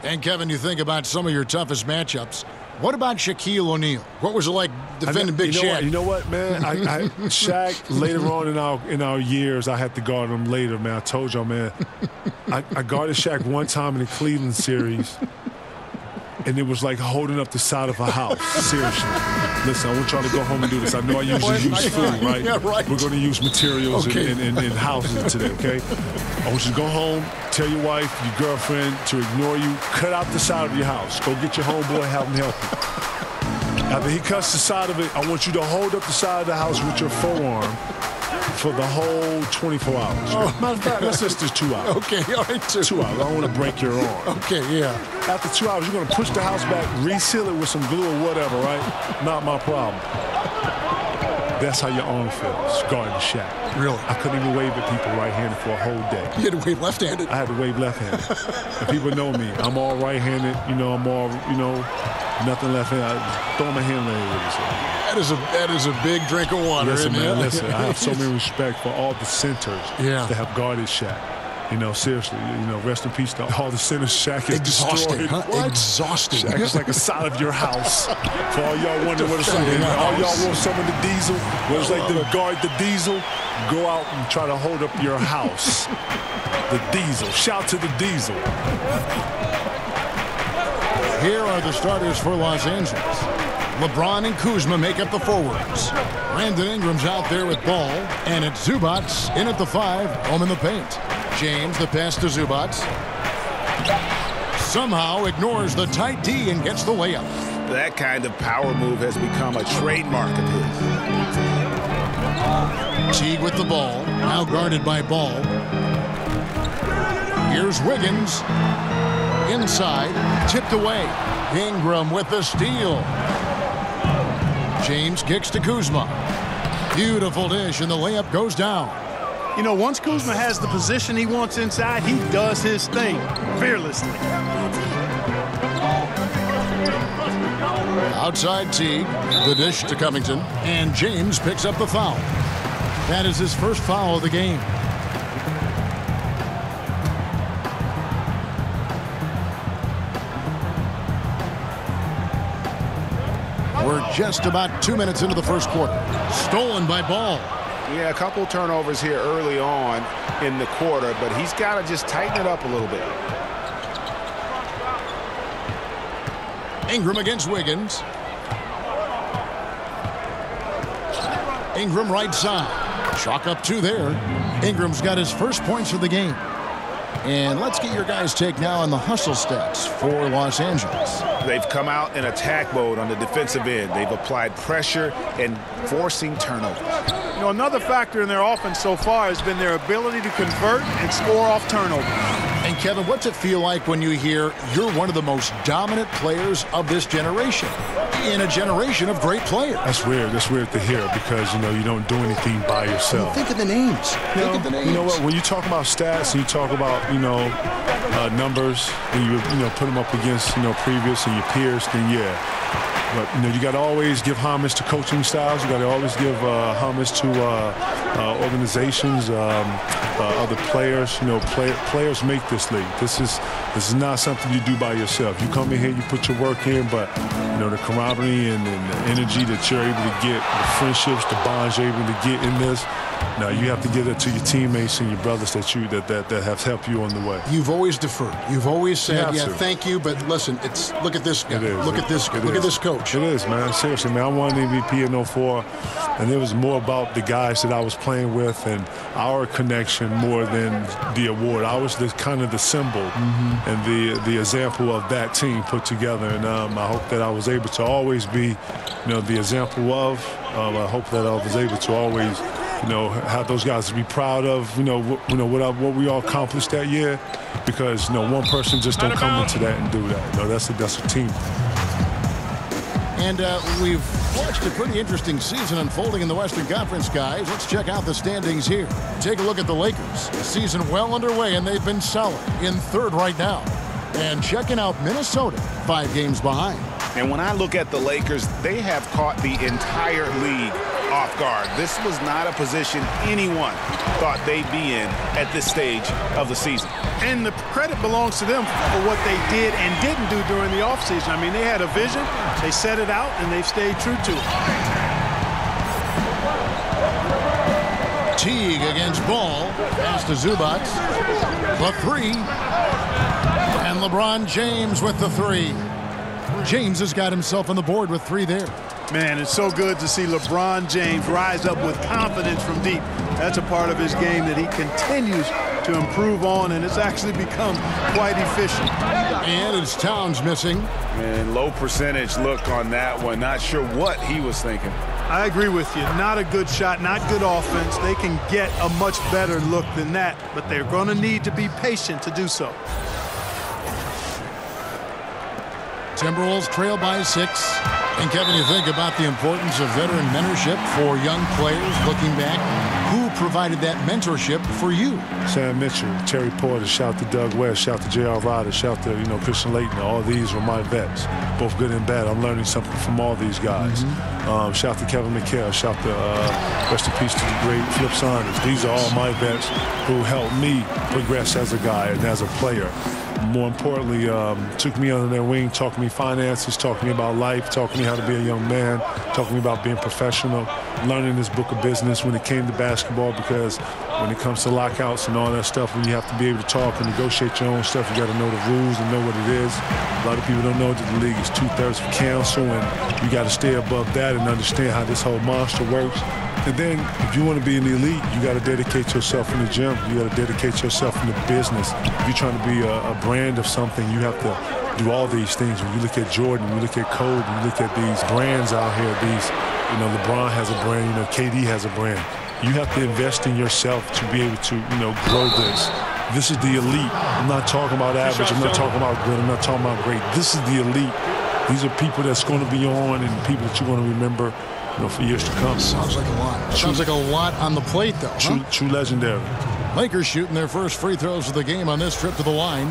And, Kevin, you think about some of your toughest matchups. What about Shaquille O'Neal? What was it like defending Big Shaq? You know what, man? Shaq, later on in our years, I had to guard him later, man. I told y'all, man. I guarded Shaq one time in the Cleveland series, and it was like holding up the side of a house. Seriously. Listen, I want y'all to go home and do this. I know I usually use food, right? Yeah, right. We're going to use materials in houses today, okay? I want you to go home, tell your wife, your girlfriend to ignore you. Cut out the side of your house. Go get your homeboy, have him help you. After he cuts the side of it, I want you to hold up the side of the house with your forearm for the whole 24 hours. Oh. Matter of fact, let's just do 2 hours. Okay, all right, 2 hours. I don't want to break your arm. Okay, yeah. After 2 hours, you're going to push the house back, reseal it with some glue or whatever, right? Not my problem. That's how your arm feels, guarding Shaq. Really? I couldn't even wave at people right-handed for a whole day. You had to wave left-handed? I had to wave left-handed. And people know me. I'm all right-handed. I'm all, nothing left-handed. I throw my hand with it. That is a big drink of water, listen, isn't man, it? listen. I have so much respect for all the centers that have guarded Shaq. Seriously, rest in peace to all the centers. Shaq is exhausting, destroyed. huh? What? Exhausting. Shaq is like the side of your house. For all y'all wondering what it's like. All y'all want some of the diesel. What it's like to guard the diesel. Go out and try to hold up your house. The diesel. Shout to the diesel. Here are the starters for Los Angeles. LeBron and Kuzma make up the forwards. Brandon Ingram's out there with ball. And it's Zubats in at the 5, home in the paint. James, the pass to Zubats. Somehow ignores the tight D and gets the layup. That kind of power move has become a trademark of his. Teague with the ball. Now guarded by Ball. Here's Wiggins. Inside. Tipped away. Ingram with the steal. James kicks to Kuzma. Beautiful dish, and the layup goes down. Once Kuzma has the position he wants inside, he does his thing fearlessly. Outside Teague, the dish to Covington, and James picks up the foul. That is his first foul of the game. We're just about 2 minutes into the first quarter. Stolen by Ball. Yeah, a couple turnovers here early on in the quarter, but he's got to just tighten it up a little bit. Ingram against Wiggins. Ingram right side. Chalk up 2 there. Ingram's got his first points of the game. And let's get your guys' take now on the hustle stats for Los Angeles. They've come out in attack mode on the defensive end. They've applied pressure and forcing turnovers. Another factor in their offense so far has been their ability to convert and score off turnovers. And, Kevin, what's it feel like when you hear you're one of the most dominant players of this generation in a generation of great players? That's weird. That's weird to hear because, you don't do anything by yourself. Think of the names. Think of the names. You know what? When you talk about stats and you talk about, numbers, and you put them up against, previous and your peers, then yeah. But, you got to always give homage to coaching styles. You got to always give homage to organizations, other players. Players make this league. This is not something you do by yourself. You come in here, you put your work in, but, the camaraderie and the energy that you're able to get, the friendships, the bonds you're able to get in this, now you have to give it to your teammates and your brothers that have helped you on the way. You've always deferred. You've always said, thank you, but listen, look at this guy. Look at this coach. It is, man. Seriously, man. I won MVP in 04, and it was more about the guys that I was playing with and our connection more than the award. I was kind of the symbol and the example of that team put together, and I hope that I was able to always be, the example of. I hope that I was able to always, have those guys to be proud of, what we all accomplished that year, because one person just don't come into that and do that. That's a team. And we've watched a pretty interesting season unfolding in the Western Conference, guys. Let's check out the standings here. Take a look at the Lakers. The season well underway, and they've been solid in 3rd right now. And checking out Minnesota, 5 games behind. And when I look at the Lakers, they have caught the entire league off guard. This was not a position anyone thought they'd be in at this stage of the season. And the credit belongs to them for what they did and didn't do during the offseason. I mean, they had a vision, they set it out, and they've stayed true to it. Teague against Ball. Pass to Zubac. The three. And LeBron James with the three. James has got himself on the board with three there. Man, it's so good to see LeBron James rise up with confidence from deep. That's a part of his game that he continues to improve on, and it's actually become quite efficient. And it's Towns missing. And low percentage look on that one. Not sure what he was thinking. I agree with you. Not a good shot, not good offense. They can get a much better look than that, but they're going to need to be patient to do so. Timberwolves trail by 6. And Kevin, you think about the importance of veteran mentorship for young players looking back. Who provided that mentorship for you? Sam Mitchell, Terry Porter, shout to Doug West, shout to J.R. Ryder, shout to Christian Laettner. All these were my vets, both good and bad. I'm learning something from all these guys. Shout to Kevin McHale, shout to rest in peace to the great Flip Saunders. These are all my vets who helped me progress as a guy and as a player. More importantly, took me under their wing, taught me finances, taught me about life, taught me how to be a young man, taught me about being professional, learning this book of business when it came to basketball, because when it comes to lockouts and all that stuff, when you have to be able to talk and negotiate your own stuff, you got to know the rules and know what it is. A lot of people don't know that the league is 2/3 for counsel, and you got to stay above that and understand how this whole monster works. And then, if you want to be in the elite, you got to dedicate yourself in the gym. You got to dedicate yourself in the business. If you're trying to be a brand of something, you have to do all these things. When you look at Jordan, you look at Kobe, you look at these brands out here, LeBron has a brand, KD has a brand. You have to invest in yourself to be able to, grow this. This is the elite. I'm not talking about average. I'm not talking about good. I'm not talking about great. This is the elite. These are people that's going to be on and people that you're going to remember for years to come. Sounds like a lot. Sounds like a lot on the plate, though. True legendary. Lakers shooting their first free throws of the game on this trip to the line.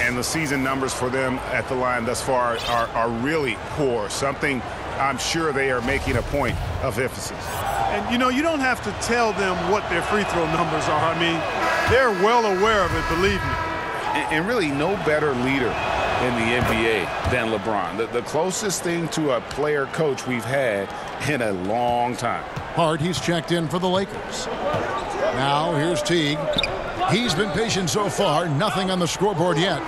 And the season numbers for them at the line thus far are really poor. Something I'm sure they are making a point of emphasis. And, you don't have to tell them what their free throw numbers are. I mean, they're well aware of it, believe me. And really no better leader in the NBA than LeBron. The closest thing to a player coach we've had in a long time. Hart, he's checked in for the Lakers. Now here's Teague. He's been patient so far. Nothing on the scoreboard yet.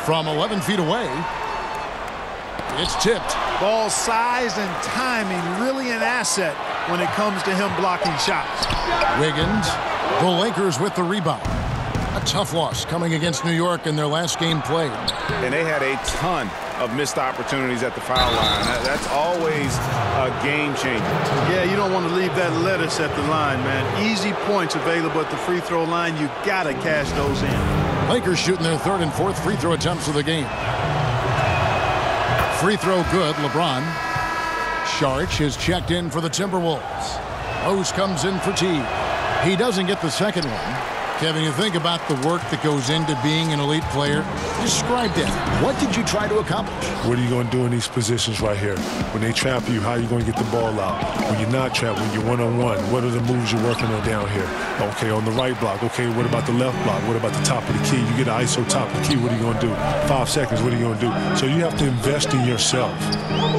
From 11 feet away, it's tipped. Ball size and timing really an asset when it comes to him blocking shots. Wiggins, the Lakers with the rebound. A tough loss coming against New York in their last game played. And they had a ton of missed opportunities at the foul line. That's always a game changer. Yeah, you don't want to leave that lettuce at the line, man. Easy points available at the free throw line. You got to cash those in. Lakers shooting their third and fourth free throw attempts of the game. Free throw good, LeBron. Saric is checked in for the Timberwolves. Rose comes in for Teague. He doesn't get the second one. Kevin, you think about the work that goes into being an elite player. Describe that. What did you try to accomplish? What are you going to do in these positions right here? When they trap you, how are you going to get the ball out? When you're not trapped, when you're one-on-one, what are the moves you're working on down here? Okay, on the right block. Okay, what about the left block? What about the top of the key? You get an ISO top of the key, what are you going to do? 5 seconds, what are you going to do? So you have to invest in yourself.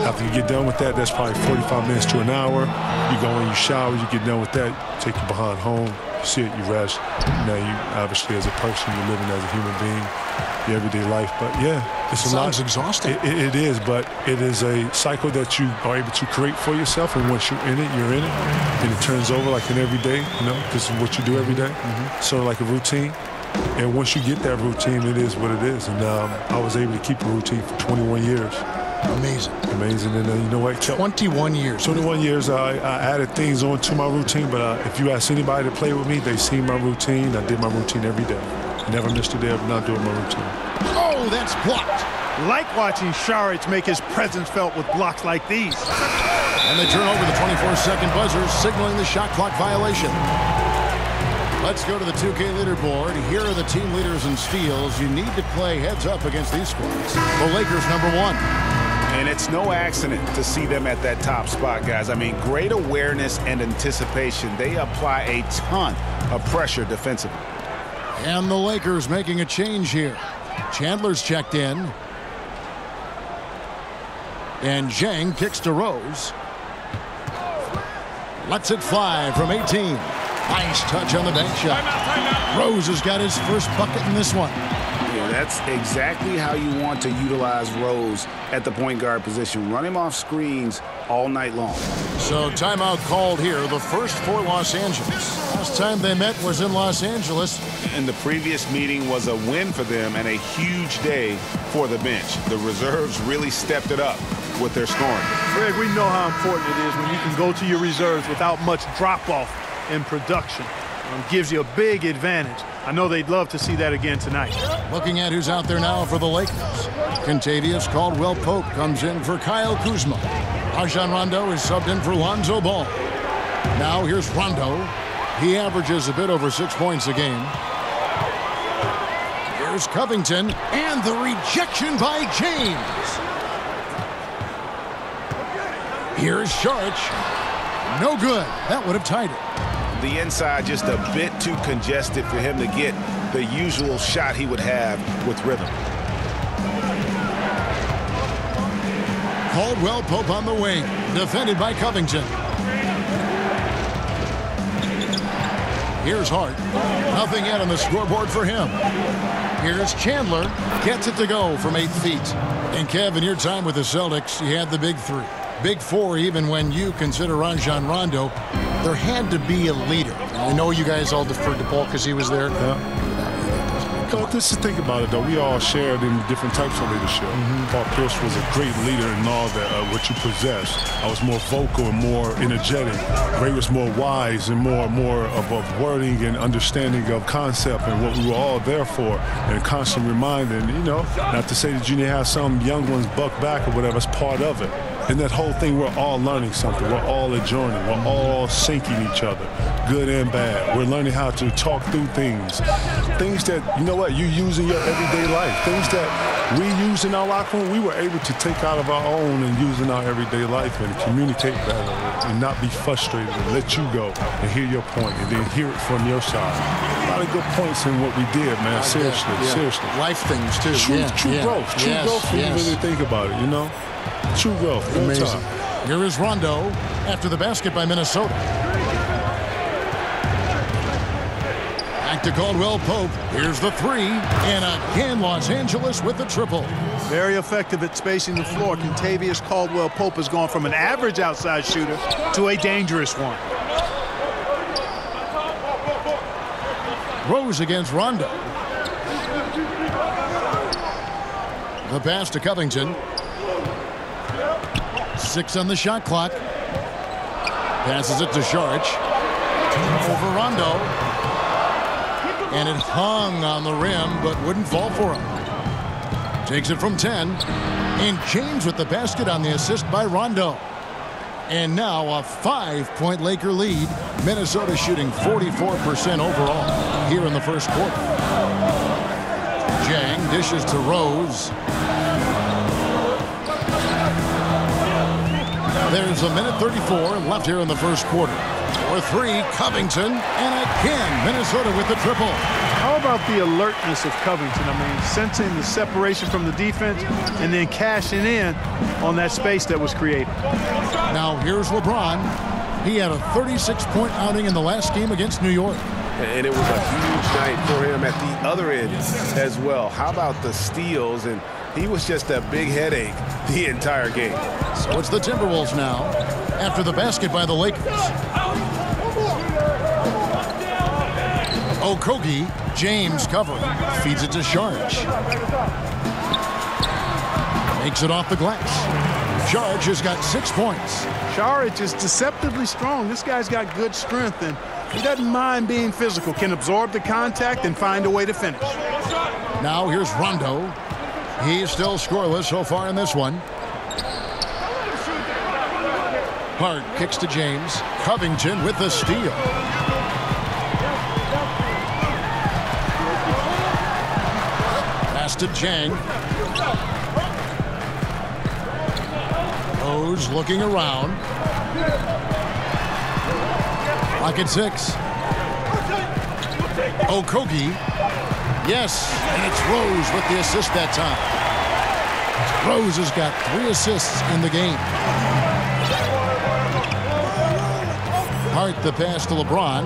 After you get done with that, that's probably 45 minutes to an hour. You go in, you shower, you get done with that, take your behind home. You see it, you rest. Now you obviously as a person, you're living as a human being, your everyday life. But yeah, it's a lot. Sounds exhausting. It is, but it is a cycle that you are able to create for yourself. And once you're in it, and it turns over like an everyday. This is what you do every day. Sort of like a routine. And once you get that routine, it is what it is. And I was able to keep a routine for 21 years. Amazing. Amazing. And you know what? 21 years. 21 years, I added things on to my routine, but if you ask anybody to play with me, they seen my routine. I did my routine every day. Never missed a day of not doing my routine. Oh, that's blocked. Like watching Saric make his presence felt with blocks like these. And they turn over the 24-second buzzer, signaling the shot clock violation. Let's go to the 2K leaderboard. Here are the team leaders in steals. You need to play heads up against these squads. The Lakers #1. And it's no accident to see them at that top spot, guys. I mean, great awareness and anticipation. They apply a ton of pressure defensively. And the Lakers making a change here. Chandler's checked in. And Zhang kicks to Rose. Lets it fly from 18. Nice touch on the bank shot. Rose has got his first bucket in this one. Yeah, that's exactly how you want to utilize Rose at the point guard position. Run him off screens all night long. So timeout called here, the first for Los Angeles. Last time they met was in Los Angeles. And the previous meeting was a win for them and a huge day for the bench. The reserves really stepped it up with their scoring. Greg, we know how important it is when you can go to your reserves without much drop-off in production. Gives you a big advantage. I know they'd love to see that again tonight. Looking at who's out there now for the Lakers. Contavious Caldwell-Pope comes in for Kyle Kuzma. Rajon Rondo is subbed in for Lonzo Ball. Now here's Rondo. He averages a bit over 6 points a game. Here's Covington, and the rejection by James. Here's Sharch. No good. That would have tied it. The inside just a bit too congested for him to get the usual shot he would have with rhythm. Caldwell-Pope on the wing, defended by Covington. Here's Hart. Nothing yet on the scoreboard for him. Here's Chandler. Gets it to go from 8 feet. And Kev, in your time with the Celtics, you had the big three. Big four, even when you consider Rajon Rondo. There had to be a leader. I know you guys all deferred to Paul because he was there. But this is, think about it, though. We all shared in different types of leadership. Paul Pierce was a great leader in all that, what you possess. I was more vocal and more energetic. Ray was more wise and more of wording and understanding of concept and what we were all there for, and constant reminding, not to say that you need to have some young ones buck back or whatever. It's part of it. And that whole thing, we're all learning something. We're all adjoining. We're all syncing each other, good and bad. We're learning how to talk through things. Things that, you use in your everyday life. Things that we use in our locker room, we were able to take out of our own and use in our everyday life and communicate better and not be frustrated and let you go and hear your point and then hear it from your side. A lot of good points in what we did, man. Seriously. Life things, too. True growth. True growth when you really think about it, True growth. Amazing. Here is Rondo after the basket by Minnesota. Back to Caldwell-Pope. Here's the three. And again, Los Angeles with the triple. Very effective at spacing the floor. Contavious Caldwell-Pope has gone from an average outside shooter to a dangerous one. Rose against Rondo. The pass to Covington. 6 on the shot clock. Passes it to Sharch. Over Rondo. And it hung on the rim, but wouldn't fall for him. Takes it from 10. And James with the basket on the assist by Rondo. And now a 5-point Laker lead. Minnesota shooting 44% overall here in the first quarter. Zhang dishes to Rose. There's a minute 34 left here in the first quarter. For three, Covington, and again, Minnesota with the triple. How about the alertness of Covington? Sensing the separation from the defense and then cashing in on that space that was created. Now here's LeBron. He had a 36-point outing in the last game against New York. And it was a huge night for him at the other end as well. How about the steals? And he was just a big headache the entire game. So it's the Timberwolves now after the basket by the Lakers. Okogie, James covering, feeds it to Sharch. Makes it off the glass. Sharch has got 6 points. Sharch is deceptively strong. This guy's got good strength, and he doesn't mind being physical, can absorb the contact and find a way to finish. Now here's Rondo. He's still scoreless so far in this one. Hart kicks to James. Covington with the steal. Pass to Zhang. Rose looking around. Clock at 6. Okogie. Yes, and it's Rose with the assist that time. Rose has got 3 assists in the game. Hart the pass to LeBron.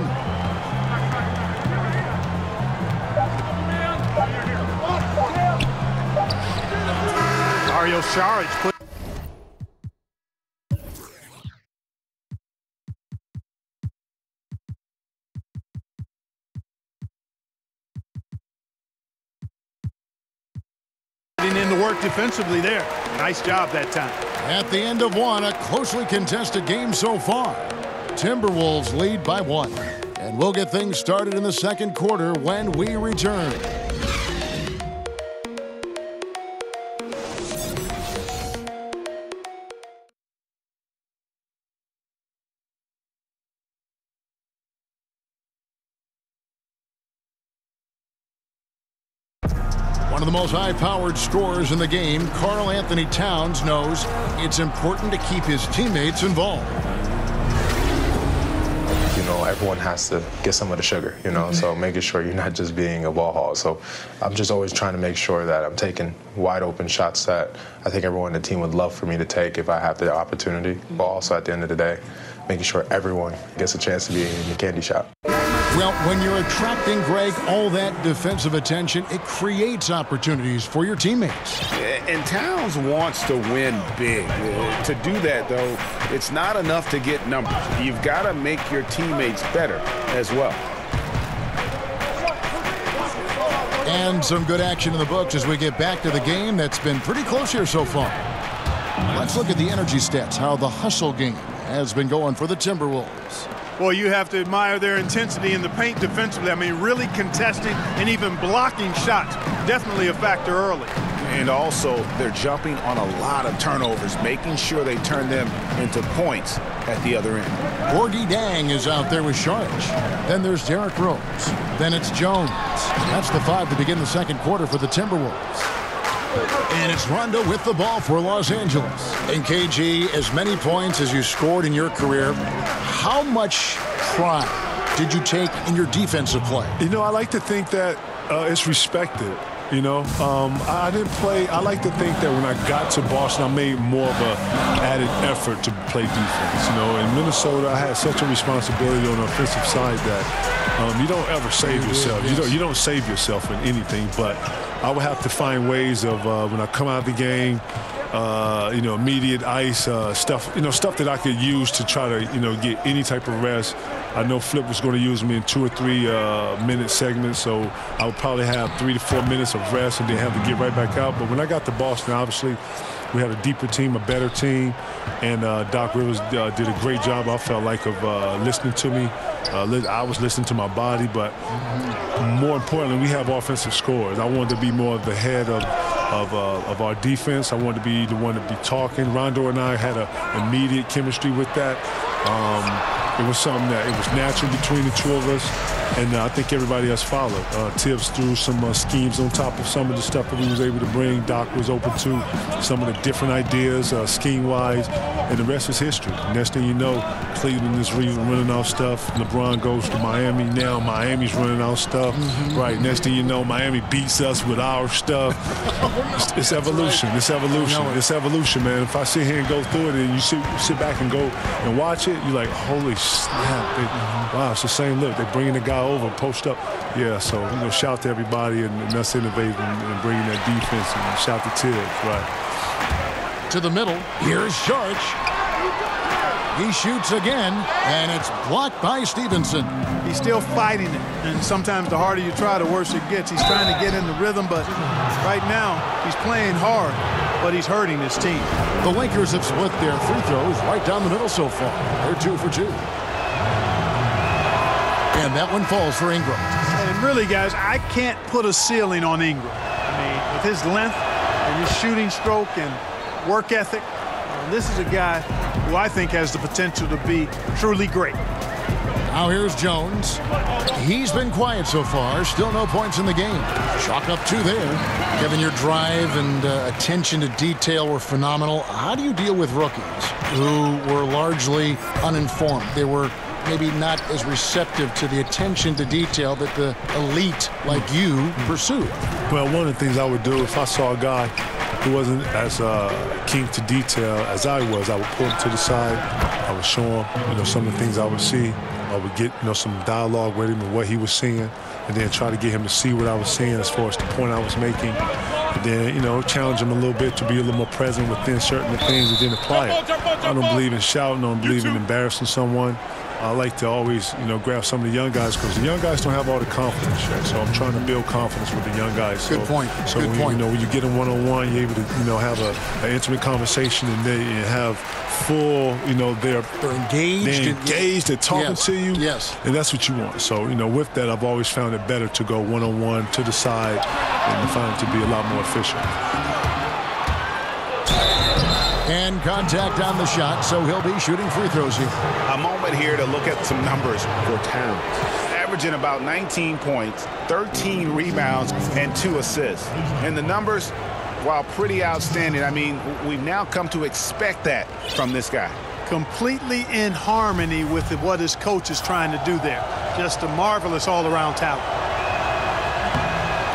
Mario Saric put in the work defensively there. Nice job that time. At the end of one, a closely contested game so far. Timberwolves lead by 1. And we'll get things started in the second quarter when we return. One of the most high-powered scorers in the game, Karl-Anthony Towns, knows it's important to keep his teammates involved. You know, everyone has to get some of the sugar, you know, so making sure you're not just being a ball hog. So I'm just always trying to make sure that I'm taking wide-open shots that I think everyone on the team would love for me to take if I have the opportunity. But also at the end of the day, making sure everyone gets a chance to be in the candy shop. Well, when you're attracting, Greg, all that defensive attention, it creates opportunities for your teammates. And Towns wants to win big. To do that, though, it's not enough to get numbers. You've got to make your teammates better as well. And some good action in the books as we get back to the game that's been pretty close here so far. Let's look at the energy stats, how the hustle game has been going for the Timberwolves. Well, you have to admire their intensity in the paint defensively. I mean, really contesting and even blocking shots. Definitely a factor early. And also, they're jumping on a lot of turnovers, making sure they turn them into points at the other end. Gorgie Dang is out there with Saric. Then there's Derrick Rose. Then it's Jones. That's the 5 to begin the second quarter for the Timberwolves. And it's Rondo with the ball for Los Angeles. And KG, as many points as you scored in your career, how much pride did you take in your defensive play? You know, I like to think that it's respected. You know, I didn't play. I like to think that when I got to Boston, I made more of an added effort to play defense. You know, in Minnesota, I had such a responsibility on the offensive side that you don't ever save yourself. You don't save yourself in anything. But I would have to find ways of when I come out of the game, you know, immediate ice stuff. You know, stuff that I could use to try to get any type of rest. I know Flip was going to use me in 2 or 3 minute segments, so I would probably have 3 to 4 minutes of rest and then have to get right back out. But when I got to Boston, obviously, we had a deeper team, a better team, and Doc Rivers did a great job, I felt like, of listening to me. I was listening to my body, but more importantly, we have offensive scores. I wanted to be more of the head of our defense. I wanted to be the one to be talking. Rondo and I had an immediate chemistry with that. It was something that it was natural between the two of us, and I think everybody else followed. Tibbs threw some schemes on top of some of the stuff that we was able to bring. Doc was open to some of the different ideas, scheme-wise, and the rest is history. Next thing you know, Cleveland is running out stuff. LeBron goes to Miami. Now Miami's running out stuff. Right. Next thing you know, Miami beats us with our stuff. It's evolution. It's evolution. It's evolution, man. If I sit here and go through it and you sit back and go and watch it, you're like, holy snap. Wow, it's the same look. They're bringing the guy over, post up. Yeah, so, shout to everybody and us innovating and bringing that defense, and shout to Tibbs, right. To the middle, here's Saric. He shoots again, and it's blocked by Stevenson. He's still fighting it, and sometimes the harder you try, the worse it gets. He's trying to get in the rhythm, but right now he's playing hard, but he's hurting his team. The Lakers have split their free throws right down the middle so far. They're 2 for 2. And that one falls for Ingram. And really, guys, I can't put a ceiling on Ingram. I mean, with his length and his shooting stroke and work ethic, this is a guy who I think has the potential to be truly great. Now here's Jones. He's been quiet so far. Still no points in the game. Chalk up 2 there. Kevin, your drive and attention to detail were phenomenal. How do you deal with rookies who were largely uninformed? They were maybe not as receptive to the attention to detail that the elite like you pursue. Well, one of the things I would do if I saw a guy who wasn't as keen to detail as I was, I would pull him to the side. I would show him, some of the things I would see. I would get, some dialogue with him and what he was seeing, and then try to get him to see what I was seeing as far as the point I was making. And then, challenge him a little bit to be a little more present within certain things and then apply it. I don't believe in shouting. I don't believe in embarrassing someone. I like to always, grab some of the young guys because the young guys don't have all the confidence yet. So I'm trying to build confidence with the young guys. Good point. So when you get them one-on-one, you're able to, have an intimate conversation and they have full, they're engaged. They're talking to you. Yes. And that's what you want. So, with that, I've always found it better to go one-on-one to the side and find it to be a lot more efficient. And contact on the shot, so he'll be shooting free throws here. A moment here to look at some numbers for Towns. Averaging about 19 points, 13 rebounds, and 2 assists. And the numbers, while pretty outstanding, I mean, we've now come to expect that from this guy. Completely in harmony with what his coach is trying to do there. Just a marvelous all-around talent.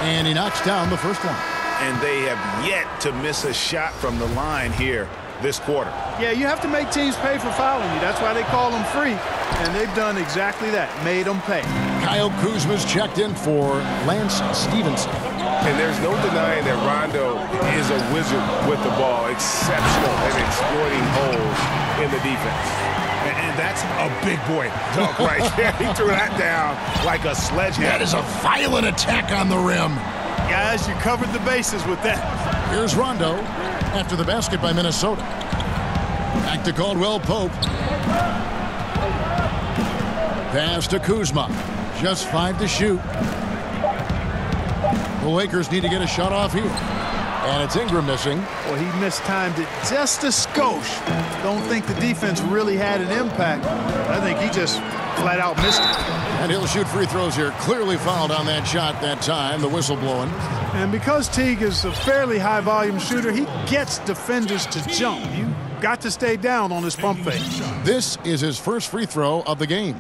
And he knocks down the first one. And they have yet to miss a shot from the line here this quarter. Yeah, you have to make teams pay for fouling you. That's why they call them free. And they've done exactly that, made them pay. Kyle Kuzma's checked in for Lance Stevenson. And there's no denying that Rondo is a wizard with the ball, exceptional at exploiting holes in the defense. And that's a big boy dunk right there. He threw that down like a sledgehammer. That is a violent attack on the rim. Guys, you covered the bases with that. Here's Rondo after the basket by Minnesota. Back to Caldwell-Pope. Pass to Kuzma. Just 5 to shoot. The Lakers need to get a shot off here. And it's Ingram missing. Well, he mistimed it just a skosh. Don't think the defense really had an impact. I think he just flat out missed it. And he'll shoot free throws here. Clearly fouled on that shot that time. The whistle blowing. And because Teague is a fairly high-volume shooter, he gets defenders to jump. You got to stay down on his pump fake. This is his first free throw of the game.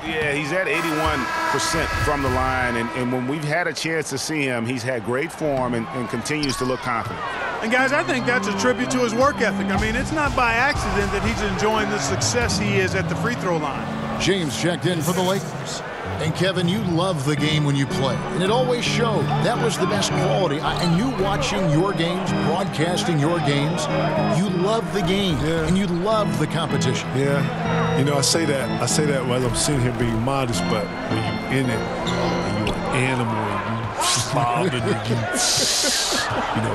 Yeah, he's at 81% from the line, and when we've had a chance to see him, he's had great form and continues to look confident. And, guys, I think that's a tribute to his work ethic. I mean, it's not by accident that he's enjoying the success he is at the free throw line. James checked in for the Lakers. And, Kevin, you love the game when you play. And it always showed. That was the best quality. And you watching your games, broadcasting your games, you love the game. Yeah. And you love the competition. Yeah. I say that while I'm sitting here being modest, but when you're in it, and you're an animal, and you slob, and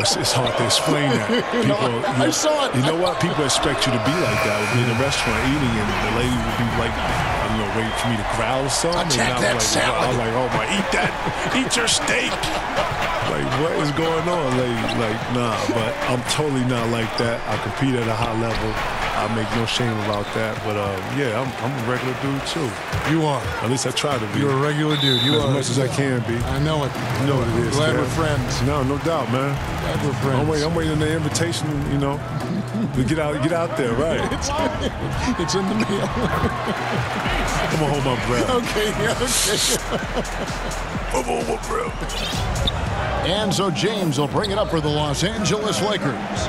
it's hard to explain that. People, I saw it. You know what? People expect you to be like that. We'll be in a restaurant eating, and the lady would be like, waiting for me to growl or something. Attack that salad. I'm like, oh my, eat your steak. Like, what is going on, lady? Like, nah, but I'm totally not like that. I compete at a high level. I make no shame about that. But yeah, I'm a regular dude too. You are. At least I try to be. You're a regular dude. You as are. Much as I can be. I know it. You know what it is. Glad man. we're friends. No doubt, man. Glad we're friends. I'm waiting on the invitation, to get out there, right? It's in the mail. I'm gonna hold my breath. Okay. I'm gonna hold my breath. And so James will bring it up for the Los Angeles Lakers.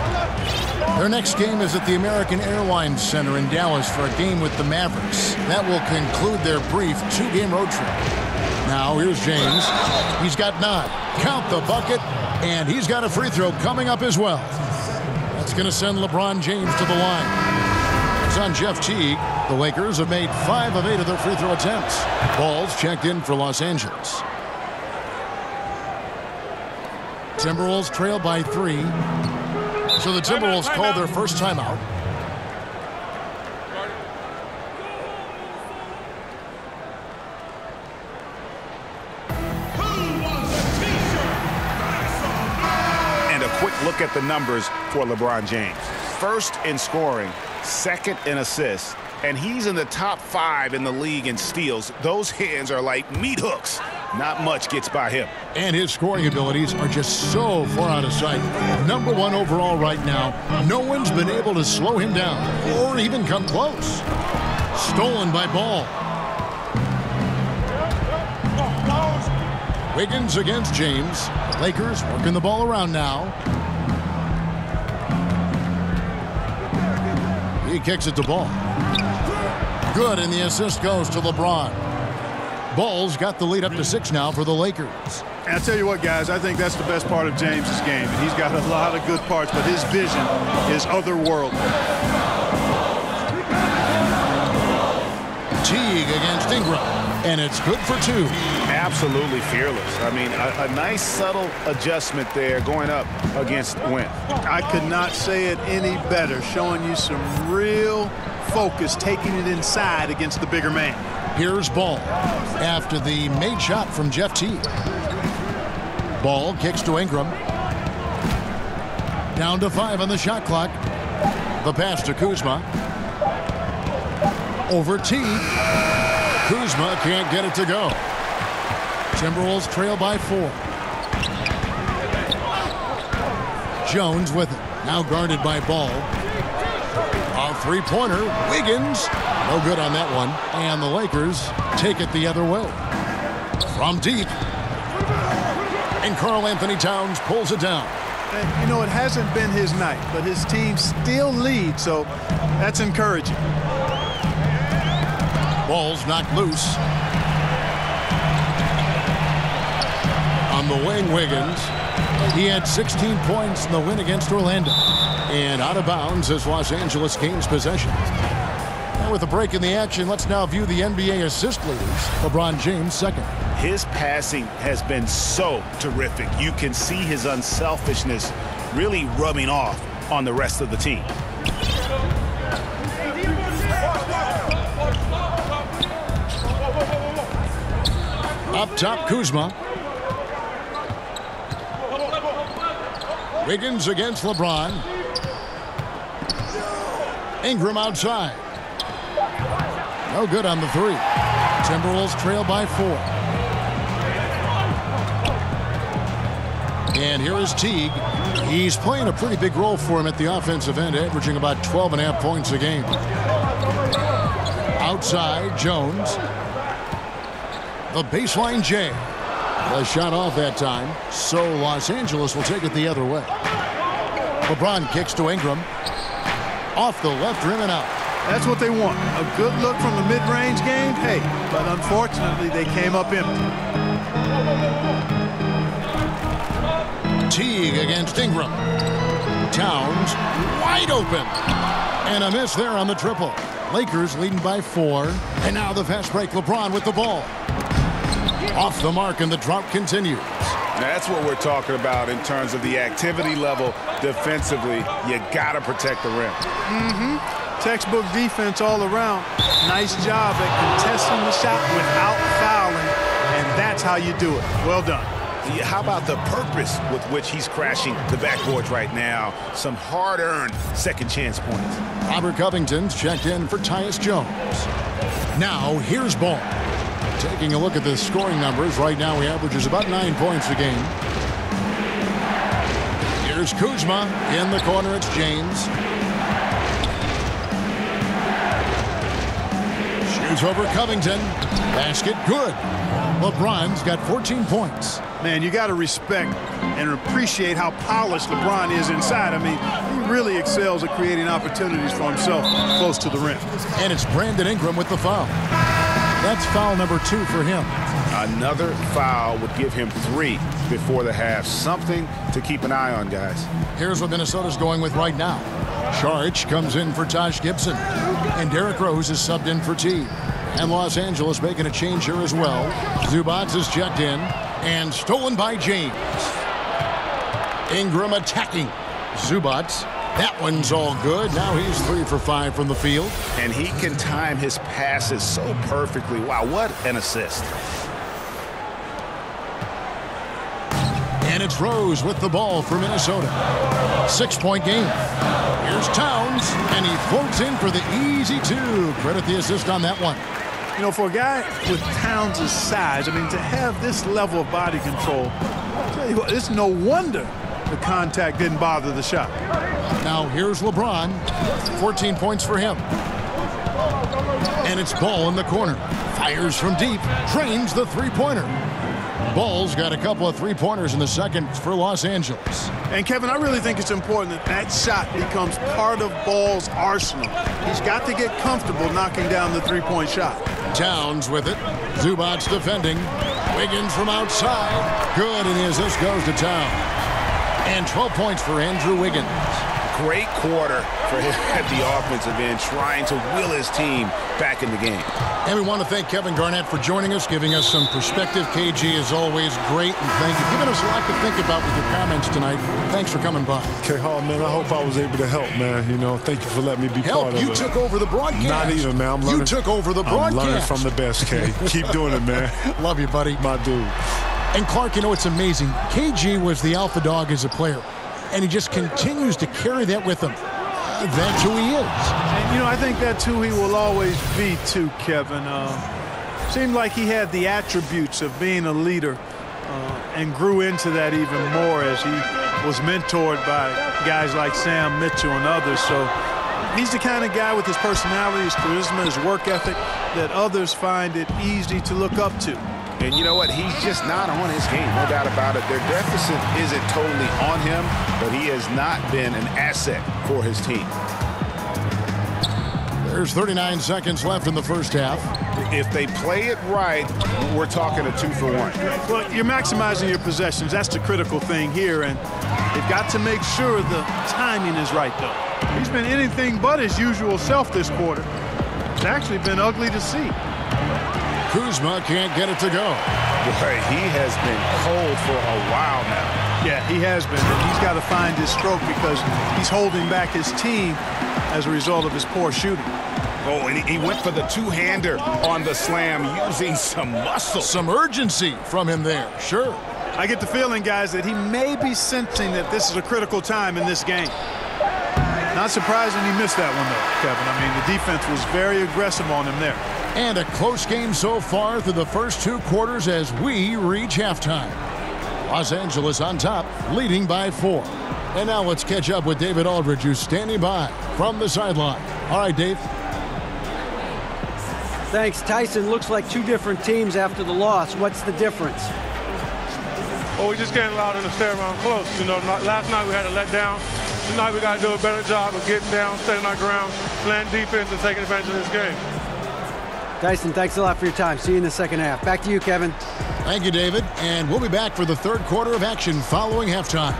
Their next game is at the American Airlines Center in Dallas for a game with the Mavericks. That will conclude their brief 2-game road trip. Now here's James. He's got 9. Count the bucket, and he's got a free throw coming up as well. That's going to send LeBron James to the line. It's on Jeff Teague. The Lakers have made 5 of 8 of their free throw attempts. Ball's checked in for Los Angeles. Timberwolves trail by 3. So the Timberwolves called their first timeout. And a quick look at the numbers for LeBron James. First in scoring, second in assists, and he's in the top 5 in the league in steals. Those hands are like meat hooks. Not much gets by him. And his scoring abilities are just so far out of sight. Number 1 overall right now. No one's been able to slow him down or even come close. Stolen by Ball. Wiggins against James. Lakers working the ball around now. He kicks it to Ball. Good, and the assist goes to LeBron. Ball's got the lead up to 6 now for the Lakers. And I'll tell you what, guys, I think that's the best part of James's game. He's got a lot of good parts, but his vision is otherworldly. Teague against Ingram, and it's good for 2. Absolutely fearless. I mean, a nice subtle adjustment there going up against Wentz. I could not say it any better, showing you some real focus, taking it inside against the bigger man. Here's Ball after the made shot from Jeff Teague. Ball kicks to Ingram. Down to 5 on the shot clock. The pass to Kuzma. Over Teague. Kuzma can't get it to go. Timberwolves trail by 4. Jones with it. Now guarded by Ball. A three-pointer. Wiggins. No good on that one. And the Lakers take it the other way. From deep. And Karl-Anthony Towns pulls it down. And, you know, it hasn't been his night, but his team still leads, so that's encouraging. Ball's knocked loose. On the wing, Wiggins. He had 16 points in the win against Orlando. And out of bounds as Los Angeles gains possession. Now with a break in the action, let's now view the NBA assist leaders. LeBron James second. His passing has been so terrific. You can see his unselfishness really rubbing off on the rest of the team. Up top, Kuzma. Wiggins against LeBron. Ingram outside. No good on the 3. Timberwolves trail by 4. And here is Teague. He's playing a pretty big role for him at the offensive end, averaging about 12.5 points a game. Outside, Jones. The baseline J. The shot off that time, so Los Angeles will take it the other way. LeBron kicks to Ingram. Off the left rim and out. That's what they want. A good look from the mid-range game. Hey, but unfortunately, they came up empty. Teague against Ingram. Towns wide open. And a miss there on the triple. Lakers leading by 4. And now the fast break. LeBron with the ball. Off the mark, and the drought continues. That's what we're talking about in terms of the activity level defensively. You got to protect the rim. Textbook defense all around. Nice job at contesting the shot without fouling, and that's how you do it. Well done. How about the purpose with which he's crashing the backboards right now? Some hard-earned second chance points. Robert Covington's checked in for Tyus Jones. Now here's Ball. Taking a look at the scoring numbers, right now he averages about 9 points a game. Here's Kuzma. In the corner, it's James. Shoots over Covington. Basket good. LeBron's got 14 points. Man, you got to respect and appreciate how polished LeBron is inside. I mean, he really excels at creating opportunities for himself close to the rim. And it's Brandon Ingram with the foul. That's foul number 2 for him. Another foul would give him 3 before the half. Something to keep an eye on, guys. Here's what Minnesota's going with right now. Saric comes in for Taj Gibson. And Derrick Rose is subbed in for T. And Los Angeles making a change here as well. Zubac is checked in. And stolen by James. Ingram attacking. Zubac. That one's all good. Now he's 3 for 5 from the field. And he can time his passes so perfectly. Wow, what an assist. And it's Rose with the ball for Minnesota. 6-point game. Here's Towns, and he floats in for the easy two. Credit the assist on that one. You know, for a guy with Towns' size, I mean, to have this level of body control, I'll tell you what, it's no wonder the contact didn't bother the shot. Now here's LeBron. 14 points for him. And it's Ball in the corner. Fires from deep. Drains the three-pointer. Ball's got a couple of three-pointers in the second for Los Angeles. And, Kevin, I really think it's important that that shot becomes part of Ball's arsenal. He's got to get comfortable knocking down the three-point shot. Towns with it. Zubac's defending. Wiggins from outside. Good, and the assist goes to Towns. And 12 points for Andrew Wiggins. Great quarter for him at the offensive end, trying to will his team back in the game. And we want to thank Kevin Garnett for joining us, giving us some perspective. KG is always great, and thank you. Giving us a lot to think about with your comments tonight. Thanks for coming by. Okay, Hall, man, I hope I was able to help, man. You know, thank you for letting me be part of it. You took over the broadcast. Not even, man. I'm learning. You took over the broadcast. I'm learning from the best, K. Keep doing it, man. Love you, buddy. My dude. And Clark, you know, it's amazing. KG was the alpha dog as a player, and he just continues to carry that with him. That's who he is. And, you know, I think that's who he will always be, too, Kevin. Seemed like he had the attributes of being a leader and grew into that even more as he was mentored by guys like Sam Mitchell and others. So he's the kind of guy with his personality, his charisma, his work ethic that others find it easy to look up to. And you know what? He's just not on his game, no doubt about it. Their deficit isn't totally on him, but he has not been an asset for his team. There's 39 seconds left in the first half. If they play it right, we're talking a 2-for-1. Well, you're maximizing your possessions. That's the critical thing here, and they've got to make sure the timing is right, though. He's been anything but his usual self this quarter. It's actually been ugly to see. Kuzma can't get it to go. Boy, he has been cold for a while now. Yeah, he has been. And he's got to find his stroke because he's holding back his team as a result of his poor shooting. Oh, and he went for the two-hander on the slam using some muscle. Some urgency from him there, sure. I get the feeling, guys, that he may be sensing that this is a critical time in this game. Not surprising he missed that one, though, Kevin. I mean, the defense was very aggressive on him there. And a close game so far through the first two quarters as we reach halftime. Los Angeles on top, leading by 4. And now let's catch up with David Aldridge, who's standing by from the sideline. All right, Dave. Thanks, Tyson. Looks like two different teams after the loss. What's the difference? Well, we just can't allow them to stay around close. You know, last night we had a letdown. Tonight we got to do a better job of getting down, staying our ground, playing defense, and taking advantage of this game. Tyson, thanks a lot for your time. See you in the second half. Back to you, Kevin. Thank you, David. And we'll be back for the third quarter of action following halftime.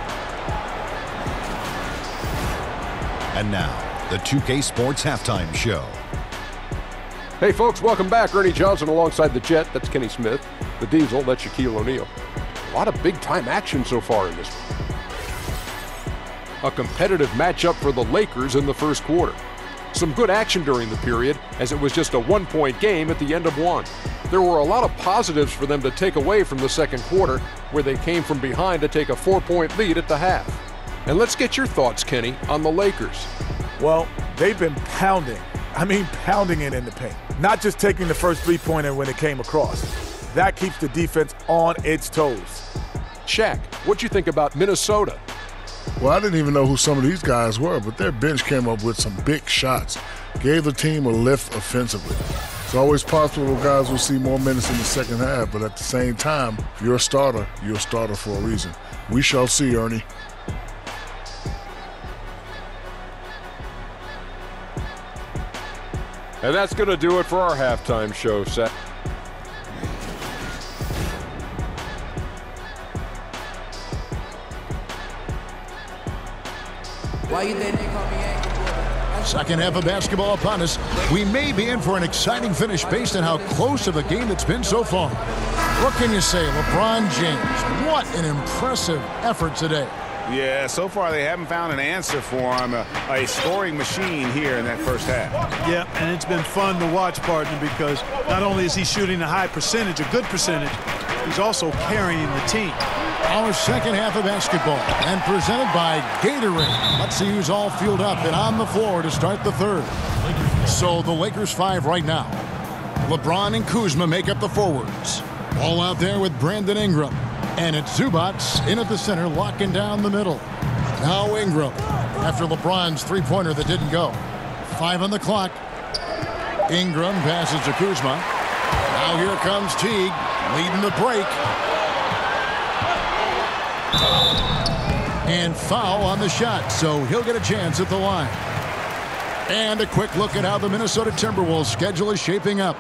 And now, the 2K Sports Halftime Show. Hey, folks, welcome back. Ernie Johnson alongside the Jet. That's Kenny Smith. The Diesel, that's Shaquille O'Neal. A lot of big-time action so far in this one. A competitive matchup for the Lakers in the first quarter. Some good action during the period, as it was just a one-point game at the end of one. There were a lot of positives for them to take away from the second quarter, where they came from behind to take a 4-point lead at the half. And let's get your thoughts, Kenny, on the Lakers. Well, they've been pounding it in the paint. Not just taking the first three-pointer when it came across. That keeps the defense on its toes. Shaq, what'd you think about Minnesota? Well, I didn't even know who some of these guys were, but their bench came up with some big shots. Gave the team a lift offensively. It's always possible guys will see more minutes in the second half, but at the same time, if you're a starter for a reason. We shall see, Ernie. And that's going to do it for our halftime show, Seth. Why you think they call me Angry? Second half of basketball upon us. We may be in for an exciting finish based on how close of a game it's been so far. What can you say, LeBron James? What an impressive effort today. Yeah, so far they haven't found an answer for him. A scoring machine here in that first half. Yeah, and it's been fun to watch, partner, because not only is he shooting a high percentage, a good percentage, he's also carrying the team. Our second half of basketball, and presented by Gatorade. Let's see who's all fueled up and on the floor to start the third. So the Lakers 5 right now. LeBron and Kuzma make up the forwards. Ball out there with Brandon Ingram. And it's Zubats in at the center, locking down the middle. Now Ingram, after LeBron's three-pointer that didn't go. 5 on the clock. Ingram passes to Kuzma. Now here comes Teague, leading the break. And foul on the shot, so he'll get a chance at the line. And a quick look at how the Minnesota Timberwolves schedule is shaping up.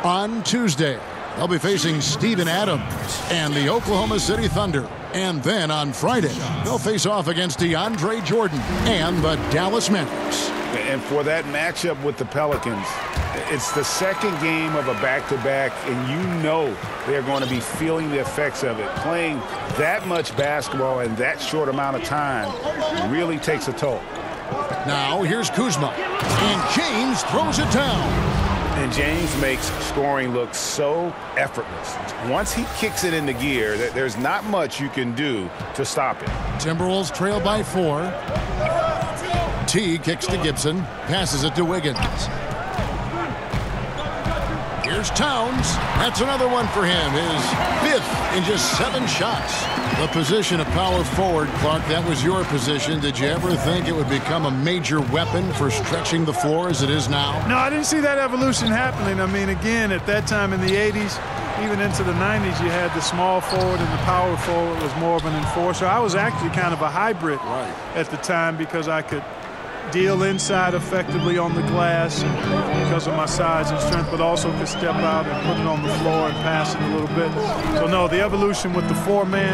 On Tuesday, they'll be facing Steven Adams and the Oklahoma City Thunder. And then on Friday, they'll face off against DeAndre Jordan and the Dallas Mavericks. And for that matchup with the Pelicans, it's the second game of a back-to-back, and you know they're going to be feeling the effects of it. Playing that much basketball in that short amount of time really takes a toll. Now here's Kuzma, and James throws it down. And James makes scoring look so effortless. Once he kicks it into gear, there's not much you can do to stop it. Timberwolves trail by 4. T kicks to Gibson, passes it to Wiggins. Here's Towns. That's another one for him. His 5th in just 7 shots. The position of power forward, Clark, that was your position. Did you ever think it would become a major weapon for stretching the floor as it is now? No, I didn't see that evolution happening. I mean, again, at that time in the 80s, even into the 90s, you had the small forward and the power forward was more of an enforcer. I was actually kind of a hybrid at the time because I could deal inside effectively on the glass because of my size and strength, but also could step out and put it on the floor and pass it a little bit. So, no, the evolution with the 4-man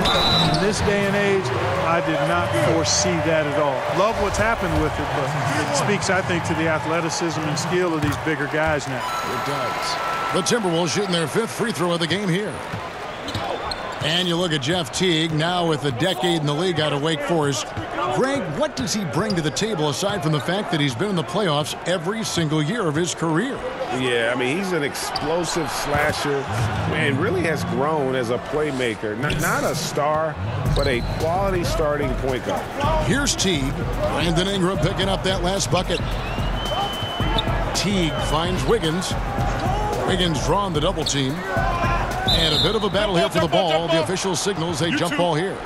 in this day and age, I did not foresee that at all. Love what's happened with it, but it speaks, I think, to the athleticism and skill of these bigger guys now. It does. The Timberwolves shooting their 5th free throw of the game here. And you look at Jeff Teague, now with a decade in the league out of Wake Forest. Greg, what does he bring to the table aside from the fact that he's been in the playoffs every single year of his career? Yeah, I mean, he's an explosive slasher and really has grown as a playmaker. Not a star, but a quality starting point guard. Here's Teague. Brandon Ingram picking up that last bucket. Teague finds Wiggins. Wiggins drawing the double team. And a bit of a battle here for the ball. The official signals a jump ball here.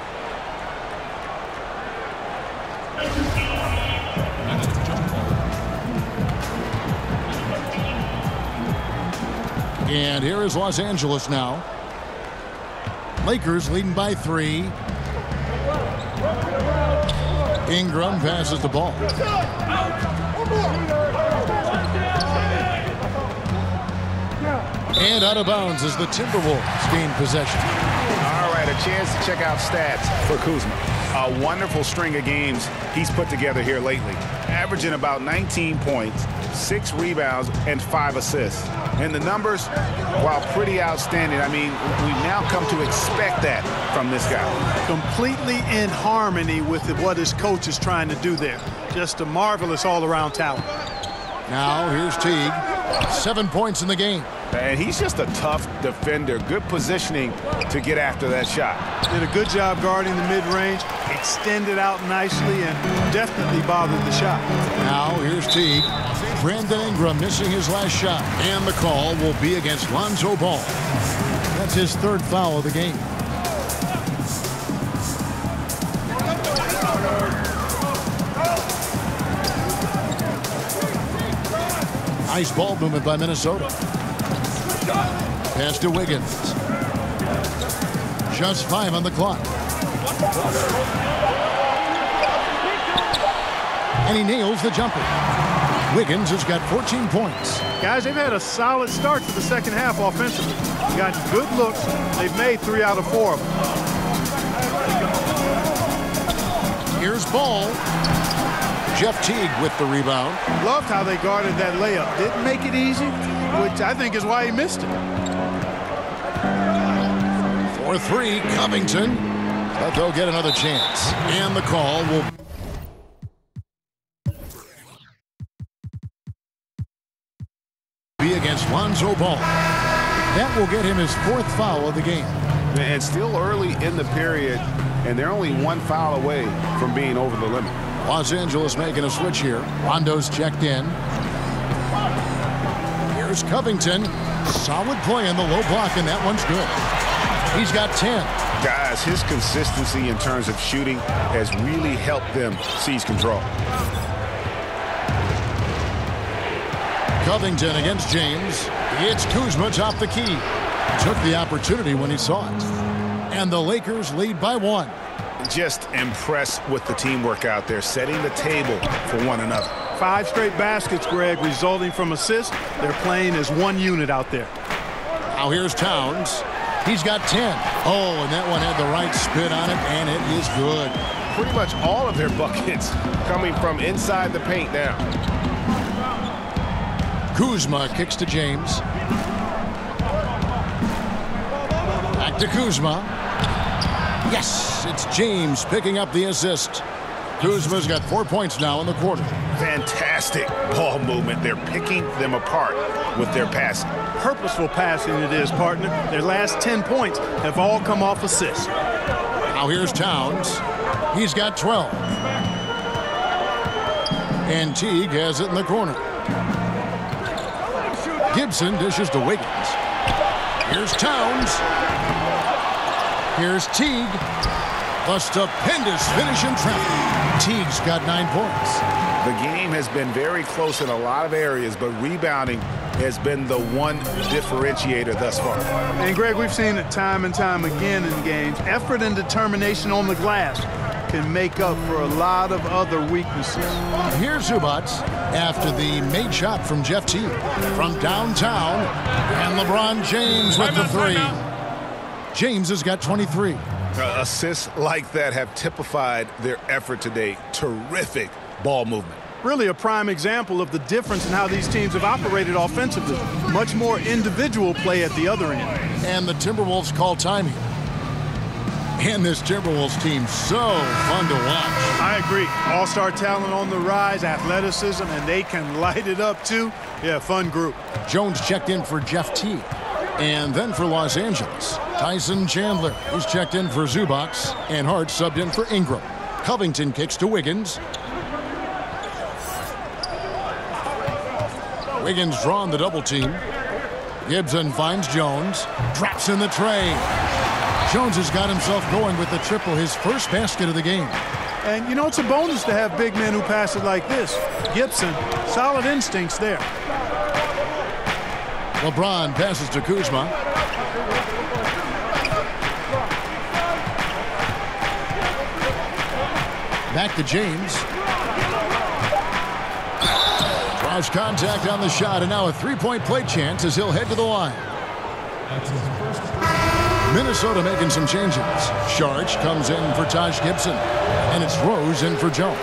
And here is Los Angeles now. Lakers leading by 3. Ingram passes the ball. And out of bounds as the Timberwolves gain possession. All right, a chance to check out stats for Kuzma. A wonderful string of games he's put together here lately. Averaging about 19 points, 6 rebounds, and 5 assists. And the numbers, while pretty outstanding, I mean, we now come to expect that from this guy. Completely in harmony with what his coach is trying to do there. Just a marvelous all-around talent. Now here's Teague. 7 points in the game. And he's just a tough defender. Good positioning to get after that shot. Did a good job guarding the mid-range, extended out nicely, and definitely bothered the shot. Now here's Teague. Brandon Ingram missing his last shot. And the call will be against Lonzo Ball. That's his 3rd foul of the game. Nice ball movement by Minnesota. Pass to Wiggins. Just 5 on the clock. And he nails the jumper. Wiggins has got 14 points. Guys, they've had a solid start to the second half offensively. Got good looks. They've made 3 out of 4 of them. Here's Ball. Jeff Teague with the rebound. Loved how they guarded that layup. Didn't make it easy, which I think is why he missed it. For 3, Covington. But they'll get another chance. And the call will be against Lonzo Ball. That will get him his 4th foul of the game. And still early in the period, and they're only one foul away from being over the limit. Los Angeles making a switch here. Rondo's checked in. Here's Covington. Solid play in the low block, and that one's good. He's got 10. Guys, his consistency in terms of shooting has really helped them seize control. Covington against James. It's Kuzma top the key. Took the opportunity when he saw it. And the Lakers lead by 1. Just impressed with the teamwork out there, setting the table for one another. 5 straight baskets, Greg, resulting from assists. They're playing as one unit out there. Now here's Towns. He's got 10. Oh, and that one had the right spin on it, and it is good. Pretty much all of their buckets coming from inside the paint now. Kuzma kicks to James. Back to Kuzma. Yes, it's James picking up the assist. Kuzma's got 4 points now in the quarter. Fantastic ball movement. They're picking them apart with their passing. Purposeful passing it is, partner. Their last 10 points have all come off assists. Now here's Towns. He's got 12. And Teague has it in the corner. Gibson dishes to Wiggins. Here's Towns. Here's Teague. The stupendous finish in traffic. Teague's got 9 points. The game has been very close in a lot of areas, but rebounding has been the one differentiator thus far. And, Greg, we've seen it time and time again in games. Effort and determination on the glass can make up for a lot of other weaknesses. Here's Zubac after the made shot from Jeff Teague from downtown. And LeBron James with the 3. James has got 23. Assists like that have typified their effort today. Terrific ball movement. Really a prime example of the difference in how these teams have operated offensively. Much more individual play at the other end. And the Timberwolves call time here. And this Timberwolves team, so fun to watch. I agree. All-star talent on the rise, athleticism, and they can light it up too. Yeah, fun group. Jones checked in for Jeff Teague. And then for Los Angeles, Tyson Chandler, who's checked in for Zubac, and Hart subbed in for Ingram. Covington kicks to Wiggins. Wiggins drawn the double team. Gibson finds Jones, drops in the tray. Jones has got himself going with the triple, his first basket of the game. And, you know, it's a bonus to have big men who pass it like this. Gibson, solid instincts there. LeBron passes to Kuzma. Back to James. Draws contact on the shot, and now a three-point play chance as he'll head to the line. Minnesota making some changes. Sharch comes in for Taj Gibson, and it's Rose in for Jones.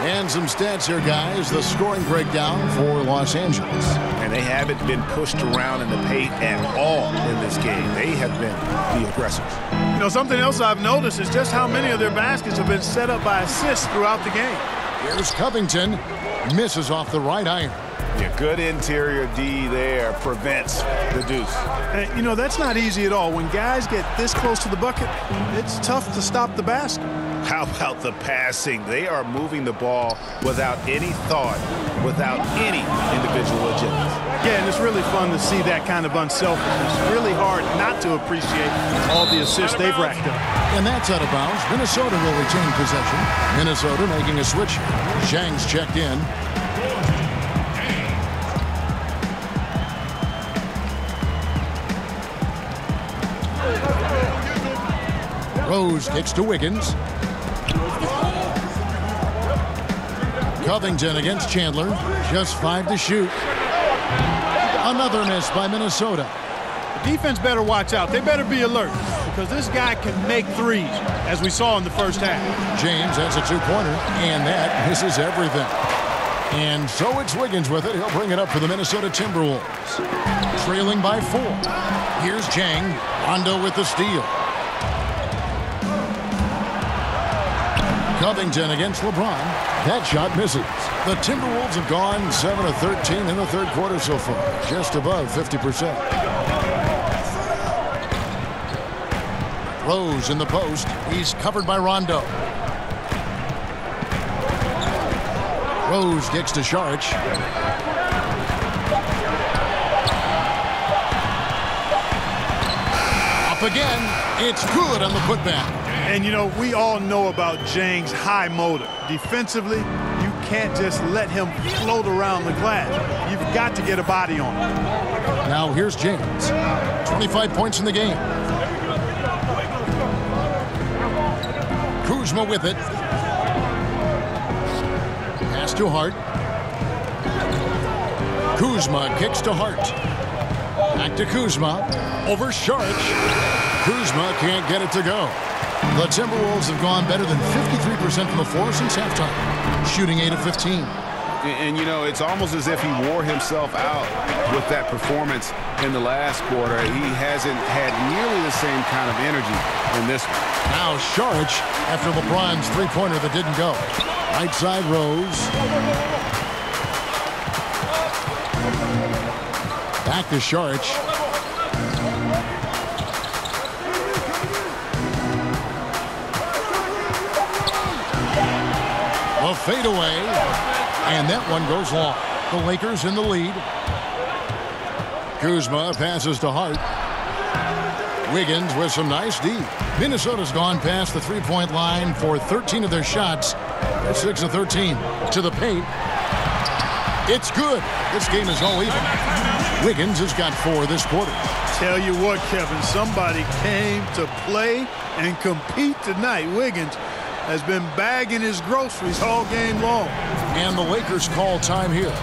And some stats here, guys. The scoring breakdown for Los Angeles. And they haven't been pushed around in the paint at all in this game. They have been the aggressors. You know, something else I've noticed is just how many of their baskets have been set up by assists throughout the game. Here's Covington. Misses off the right iron. Yeah, good interior D there prevents the deuce. And, you know, that's not easy at all. When guys get this close to the bucket, it's tough to stop the basket. How about the passing? They are moving the ball without any thought, without any individual agenda. Yeah, and it's really fun to see that kind of unselfishness. Really hard not to appreciate all the assists they've racked up. And that's out of bounds. Minnesota will retain possession. Minnesota making a switch. Zhang's checked in. Rose kicks to Wiggins. Covington against Chandler. Just 5 to shoot. Another miss by Minnesota. The defense better watch out. They better be alert because this guy can make threes, as we saw in the first half. James has a two-pointer, and that misses everything. And so it's Wiggins with it. He'll bring it up for the Minnesota Timberwolves. Trailing by 4. Here's Zhang. Rondo with the steal. Covington against LeBron. That shot misses. The Timberwolves have gone 7 of 13 in the third quarter so far, just above 50%. Rose in the post. He's covered by Rondo. Rose kicks to Saric. Up again. It's good on the putback. And, you know, we all know about Jang's high motor. Defensively, you can't just let him float around the glass. You've got to get a body on him. Now here's James. 25 points in the game. Kuzma with it. Pass to Hart. Kuzma kicks to Hart. Back to Kuzma. Over Saric. Kuzma can't get it to go. The Timberwolves have gone better than 53% from the floor since halftime, shooting 8 of 15. And, you know, it's almost as if he wore himself out with that performance in the last quarter. He hasn't had nearly the same kind of energy in this one. Now Saric after LeBron's three-pointer that didn't go. Right side Rose. Back to Saric. A fadeaway, and that one goes long. The Lakers in the lead. Kuzma passes to Hart. Wiggins with some nice D. Minnesota's gone past the three-point line for 13 of their shots. They're 6 of 13 to the paint. It's good. This game is all even. Wiggins has got 4 this quarter. Tell you what, Kevin, somebody came to play and compete tonight. Wiggins has been bagging his groceries all game long. And the Lakers call time here.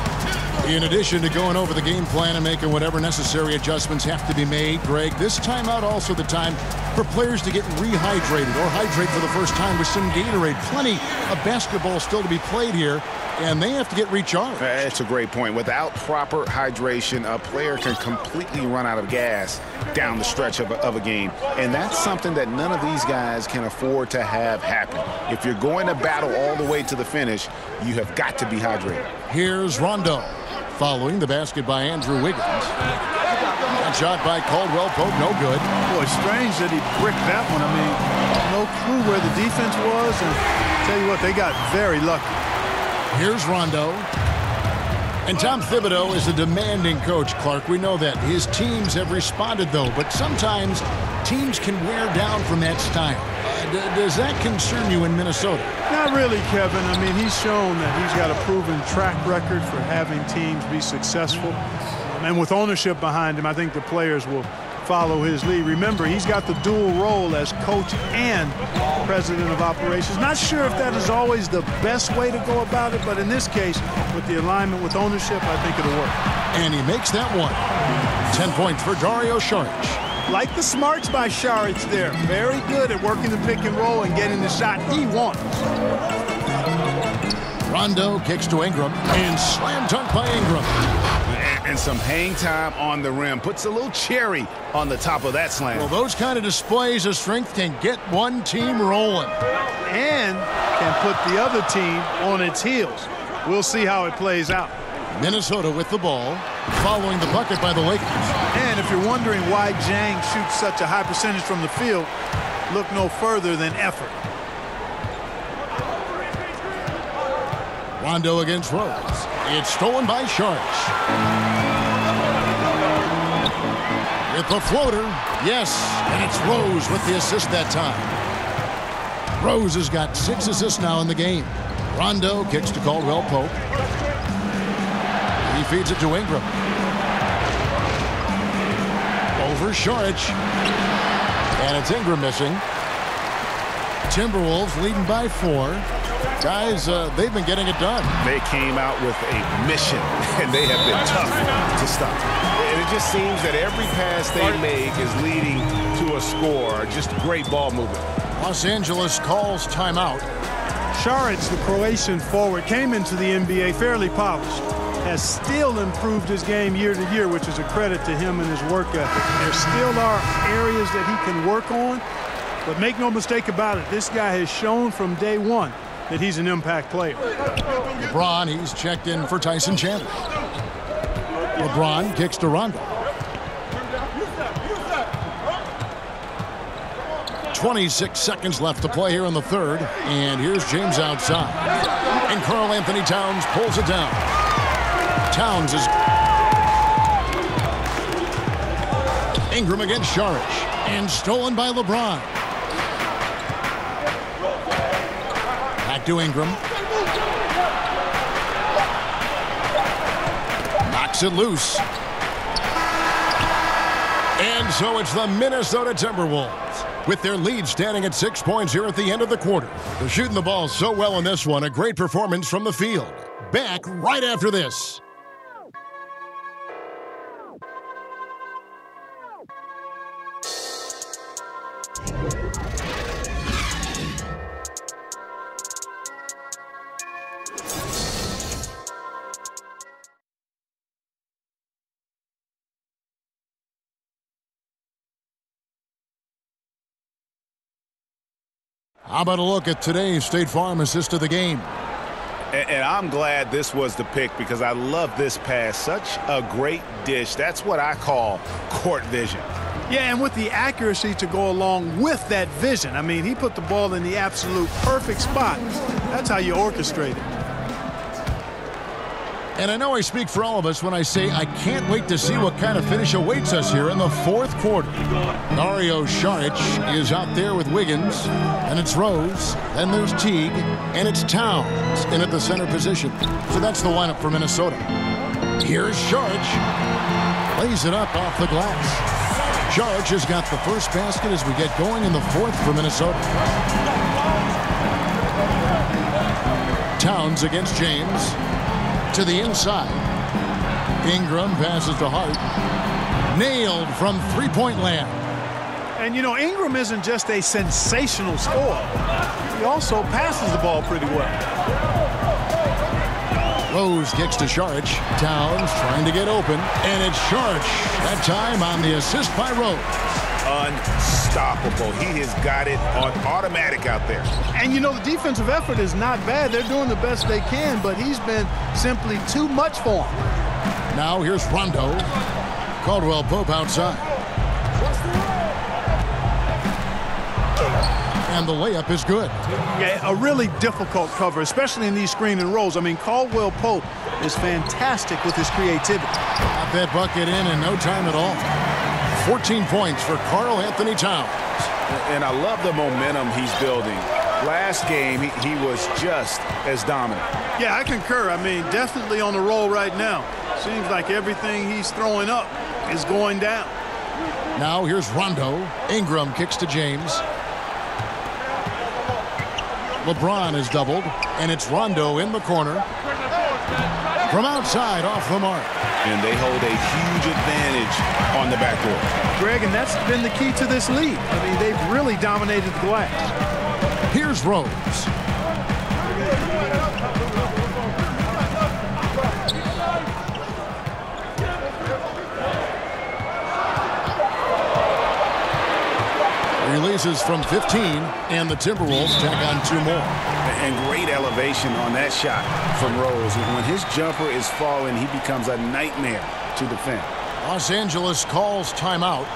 In addition to going over the game plan and making whatever necessary adjustments have to be made, Greg, this timeout also the time for players to get rehydrated or hydrate for the first time with some Gatorade. Plenty of basketball still to be played here, and they have to get recharged. That's a great point. Without proper hydration, a player can completely run out of gas down the stretch of a game. And that's something that none of these guys can afford to have happen. If you're going to battle all the way to the finish, you have got to be hydrated. Here's Rondo. Following the basket by Andrew Wiggins. That shot by Caldwell-Pope, no good. Boy, strange that he bricked that one. I mean, no clue where the defense was. And tell you what, they got very lucky. Here's Rondo. And Tom Thibodeau is a demanding coach, Clark. We know that. His teams have responded, though. But sometimes teams can wear down from that style. Does that concern you in Minnesota? Not really, Kevin. I mean, he's shown that he's got a proven track record for having teams be successful. And with ownership behind him, I think the players will follow his lead. Remember, he's got the dual role as coach and president of operations. Not sure if that is always the best way to go about it, but in this case, with the alignment with ownership, I think it'll work. And he makes that one. 10 points for Dario Saric. Like the smarts by Saric there. Very good at working the pick and roll and getting the shot he wants. Rondo kicks to Ingram and slam dunk by Ingram. And some hang time on the rim. Puts a little cherry on the top of that slam. Well, those kind of displays of strength can get one team rolling. And can put the other team on its heels. We'll see how it plays out. Minnesota with the ball, following the bucket by the Lakers. And if you're wondering why Jang shoots such a high percentage from the field, look no further than effort. Rondo against Rose. It's stolen by Saric. With the floater, yes, and it's Rose with the assist that time. Rose has got 6 assists now in the game. Rondo kicks to Caldwell-Pope. He feeds it to Ingram. Over Saric. And it's Ingram missing. Timberwolves leading by 4. Guys, they've been getting it done. They came out with a mission, and they have been tough to stop. And it just seems that every pass they make is leading to a score. Just great ball movement. Los Angeles calls timeout. Saric, the Croatian forward, came into the NBA fairly polished. Has still improved his game year to year, which is a credit to him and his work ethic. There still are areas that he can work on, but make no mistake about it, this guy has shown from day one that he's an impact player. LeBron, he's checked in for Tyson Chandler. LeBron kicks to Rondo. 26 seconds left to play here in the third. And here's James outside. And Karl-Anthony Towns pulls it down. Towns is... Ingram against Saric. And stolen by LeBron. Back to Ingram. Knocks it loose. And so it's the Minnesota Timberwolves with their lead standing at 6 points here at the end of the quarter. They're shooting the ball so well in this one. A great performance from the field. Back right after this. How about a look at today's State Farm assist of the game? And I'm glad this was the pick because I love this pass. Such a great dish. That's what I call court vision. Yeah, and with the accuracy to go along with that vision. I mean, he put the ball in the absolute perfect spot. That's how you orchestrate it. And I know I speak for all of us when I say I can't wait to see what kind of finish awaits us here in the fourth quarter. Dario Saric is out there with Wiggins, and it's Rose, then there's Teague, and it's Towns in at the center position. So that's the lineup for Minnesota. Here's Saric. Lays it up off the glass. Saric has got the first basket as we get going in the fourth for Minnesota. Towns against James. To the inside. Ingram passes to Hart. Nailed from three-point land. And, you know, Ingram isn't just a sensational scorer. He also passes the ball pretty well. Rose kicks to Saric. Towns trying to get open. And it's Saric. That time on the assist by Rose. Unstoppable. He has got it on automatic out there. And, you know, the defensive effort is not bad. They're doing the best they can, but he's been simply too much for him. Now here's Rondo. Caldwell-Pope outside. And the layup is good. Yeah, a really difficult cover, especially in these screen and rolls. I mean, Caldwell-Pope is fantastic with his creativity. Got that bucket in no time at all. 14 points for Karl-Anthony Towns. And I love the momentum he's building. Last game, he was just as dominant. Yeah, I concur. I mean, definitely on the roll right now. Seems like everything he's throwing up is going down. Now here's Rondo. Ingram kicks to James. LeBron is doubled, and it's Rondo in the corner. From outside, off the mark. And they hold a huge advantage on the backboard. Greg, and that's been the key to this lead. I mean, they've really dominated the glass. Here's Rose. Releases from 15, and the Timberwolves tack on 2 more. And great elevation on that shot from Rose. When his jumper is falling, he becomes a nightmare to defend. Los Angeles calls timeout.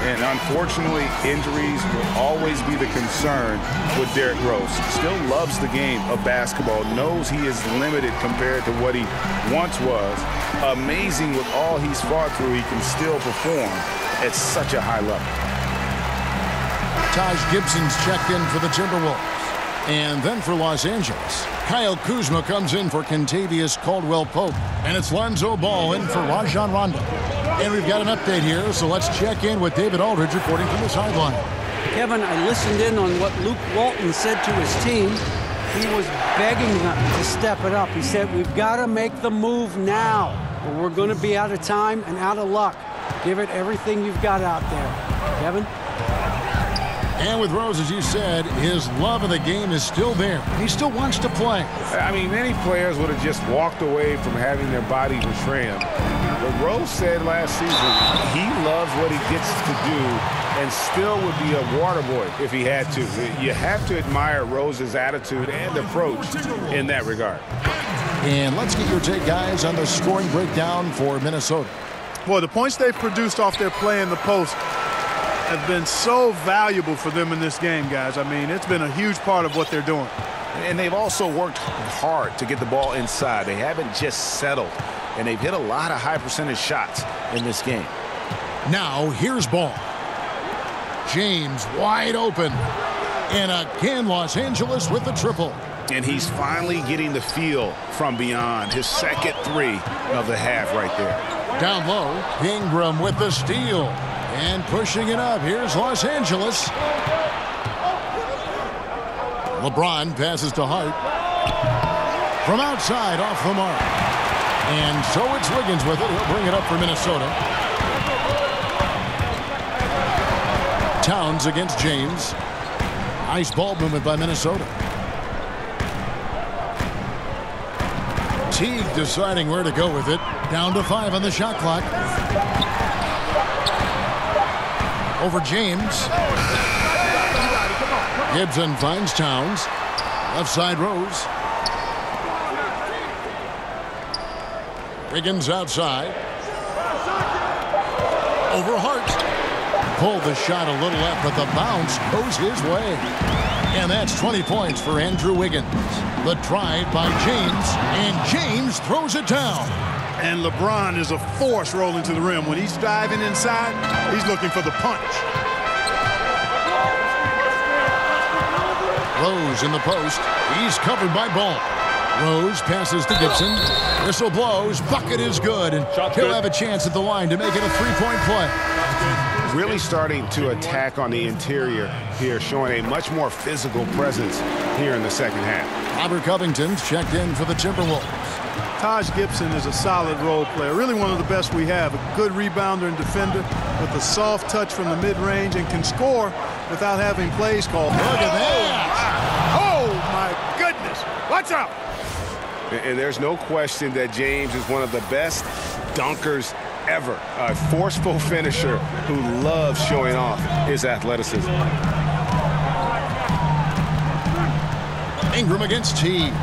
And unfortunately, injuries will always be the concern with Derrick Rose. Still loves the game of basketball, knows he is limited compared to what he once was. Amazing with all he's fought through, he can still perform at such a high level. Taj Gibson's checked in for the Timberwolves. And then for Los Angeles, Kyle Kuzma comes in for Kentavious Caldwell-Pope. And it's Lonzo Ball in for Rajon Rondo. And we've got an update here, so let's check in with David Aldridge reporting from the sideline. Kevin, I listened in on what Luke Walton said to his team. He was begging them to step it up. He said, we've got to make the move now, or we're going to be out of time and out of luck. Give it everything you've got out there. Kevin? And with Rose, as you said, his love of the game is still there. He still wants to play. I mean, many players would have just walked away from having their bodies trimmed. But Rose said last season he loves what he gets to do and still would be a water boy if he had to. You have to admire Rose's attitude and approach in that regard. And let's get your take, guys, on the scoring breakdown for Minnesota. Well, the points they've produced off their play in the post have been so valuable for them in this game, guys. I mean, it's been a huge part of what they're doing. And they've also worked hard to get the ball inside. They haven't just settled. And they've hit a lot of high percentage shots in this game. Now here's Ball. James wide open. And again, Los Angeles with the triple. And he's finally getting the feel from beyond. His second three of the half right there. Down low, Ingram with the steal. And pushing it up. Here's Los Angeles. LeBron passes to Hart. From outside, off the mark. And so it's Wiggins with it. He'll bring it up for Minnesota. Towns against James. Nice ball movement by Minnesota. Teague deciding where to go with it. Down to 5 on the shot clock. Over James. Gibson finds Towns. Left side Rose. Wiggins outside. Over Hart. Pulled the shot a little left, but the bounce goes his way. And that's 20 points for Andrew Wiggins. The drive by James, and James throws it down. And LeBron is a force rolling to the rim. When he's diving inside, he's looking for the punch. Rose in the post. He's covered by Ball. Rose passes to Gibson. Whistle blows. Bucket is good. And he'll have a chance at the line to make it a three-point play. Really starting to attack on the interior here, showing a much more physical presence here in the second half. Robert Covington's checked in for the Timberwolves. Taj Gibson is a solid role player, really one of the best we have. A good rebounder and defender with a soft touch from the mid-range and can score without having plays called. Look at that! Oh, my goodness! Watch out! And there's no question that James is one of the best dunkers ever. A forceful finisher who loves showing off his athleticism. Ingram against Teague.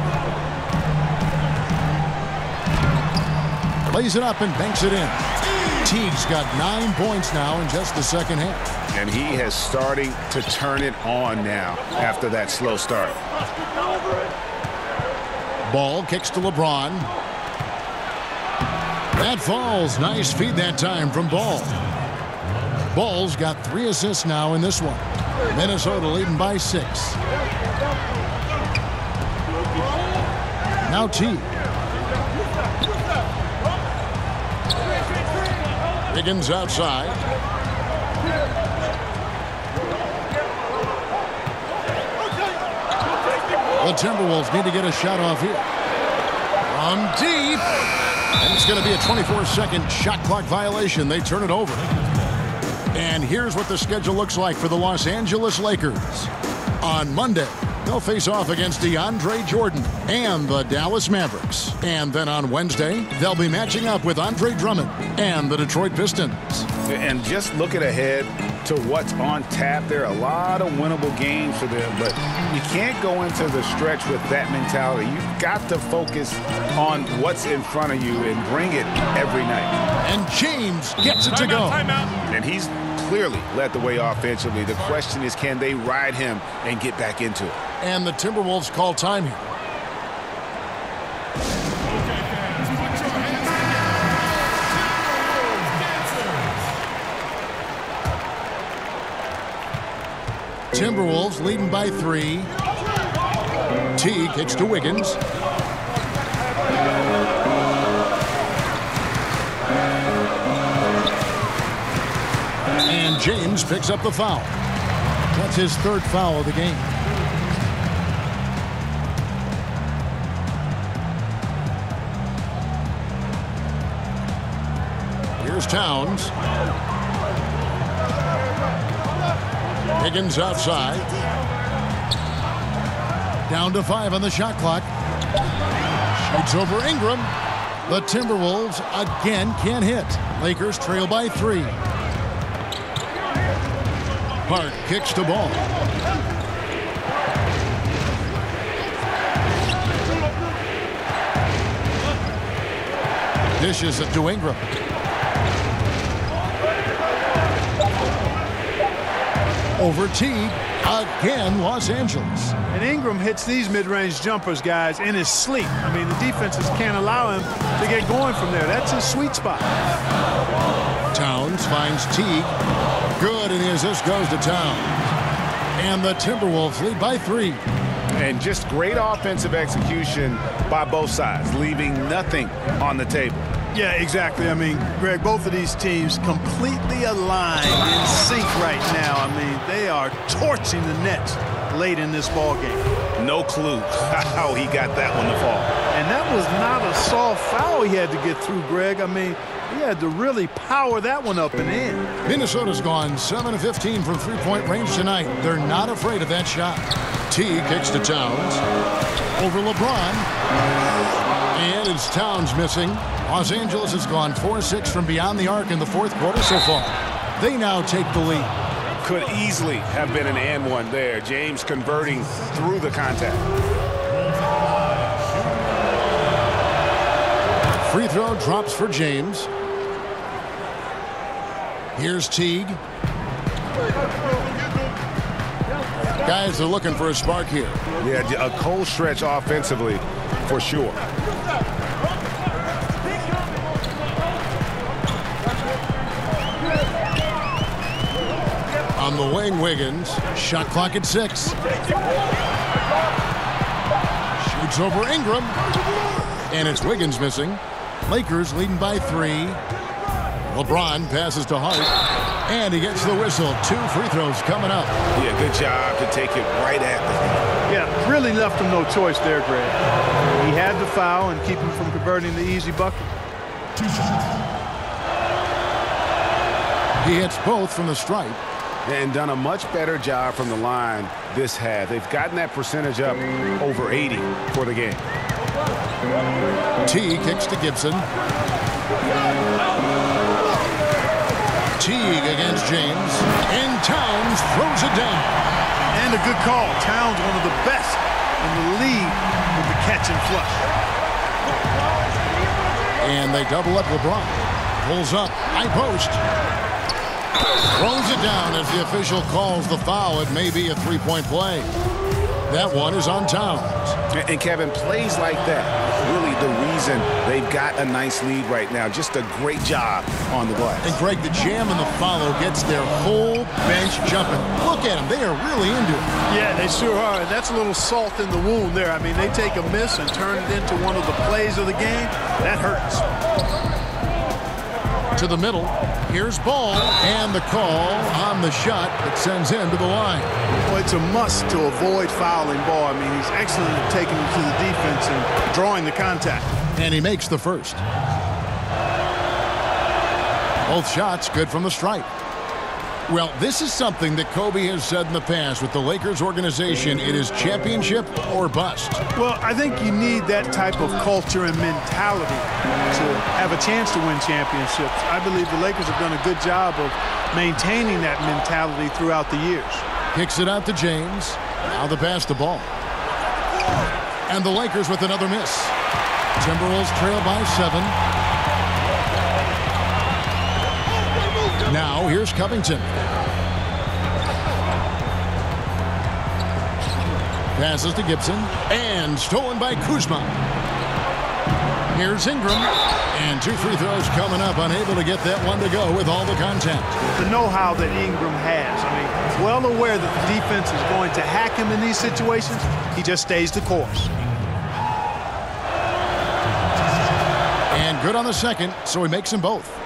Lays it up and banks it in. Teague's got 9 points now in just the second half. And he has starting to turn it on now after that slow start. Ball kicks to LeBron. That falls. Nice feed that time from Ball. Ball's got 3 assists now in this one. Minnesota leading by 6. Now Teague. Wiggins outside. The Timberwolves need to get a shot off here. From deep. And it's going to be a 24-second shot clock violation. They turn it over. And here's what the schedule looks like for the Los Angeles Lakers. On Monday, they'll face off against DeAndre Jordan and the Dallas Mavericks. And then on Wednesday, they'll be matching up with Andre Drummond and the Detroit Pistons. And just looking ahead to what's on tap, there are a lot of winnable games for them, but you can't go into the stretch with that mentality. You've got to focus on what's in front of you and bring it every night. And James gets it to go. And he's clearly led the way offensively. The question is, can they ride him and get back into it? And the Timberwolves call time here. Timberwolves leading by 3. T kicks to Wiggins. And James picks up the foul. That's his 3rd foul of the game. Here's Towns. Wiggins outside. Down to 5 on the shot clock. Shoots over Ingram. The Timberwolves again can't hit. Lakers trail by 3. Hart kicks to Ball. Dishes it to Ingram. Over Teague. Again, Los Angeles. And Ingram hits these mid-range jumpers, guys, in his sleep. I mean, the defenses can't allow him to get going from there. That's his sweet spot. Towns finds Teague. Good, and the assist goes to Towns. And the Timberwolves lead by 3. And just great offensive execution by both sides, leaving nothing on the table. Yeah, exactly. I mean, Greg, both of these teams completely aligned, in sync right now. I mean, they are torching the Nets late in this ball game. No clue how he got that one to fall. And that was not a soft foul he had to get through, Greg. I mean, he had to really power that one up and in. Minnesota's gone 7 of 15 from three-point range tonight. They're not afraid of that shot. T kicks to Towns. Over LeBron. And it's Towns missing. Los Angeles has gone 4-6 from beyond the arc in the fourth quarter so far. They now take the lead. Could easily have been an and one there. James converting through the contact. Free throw drops for James. Here's Teague. Guys are looking for a spark here. Yeah, a cold stretch offensively for sure. On the wing, Wiggins. Shot clock at 6. Shoots over Ingram. And it's Wiggins missing. Lakers leading by 3. LeBron passes to Hart. And he gets the whistle. 2 free throws coming up. Yeah, good job to take it right at them. Yeah, really left him no choice there, Greg. He had the foul and keep him from converting the easy bucket. He hits both from the stripe. And done a much better job from the line this half. They've gotten that percentage up over 80 for the game. T kicks to Gibson. Teague against James. And Towns throws it down. And a good call. Towns, one of the best in the league with the catch and flush. And they double up LeBron. Pulls up. High post. Throws it down as the official calls the foul. It may be a three-point play. That one is on Towns. And Kevin, plays like that, really the reason they've got a nice lead right now. Just a great job on the glass. And Greg, the jam and the follow gets their whole bench jumping. Look at them. They are really into it. Yeah, they sure are. And that's a little salt in the wound there. I mean, they take a miss and turn it into one of the plays of the game. That hurts. To the middle. Here's Ball, and the call on the shot that sends him to the line. Well, it's a must to avoid fouling Ball. I mean, he's excellent at taking it to the defense and drawing the contact. And he makes the first. Both shots good from the stripe. Well, this is something that Kobe has said in the past with the Lakers organization. It is championship or bust. Well, I think you need that type of culture and mentality to have a chance to win championships. I believe the Lakers have done a good job of maintaining that mentality throughout the years. Kicks it out to James. Now the pass to Ball. And the Lakers with another miss. Timberwolves trail by 7. Now here's Covington. Passes to Gibson. And stolen by Kuzma. Here's Ingram. And 2 free throws coming up. Unable to get that one to go with all the contact. The know-how that Ingram has. I mean, well aware that the defense is going to hack him in these situations. He just stays the course. And good on the second, so he makes them both.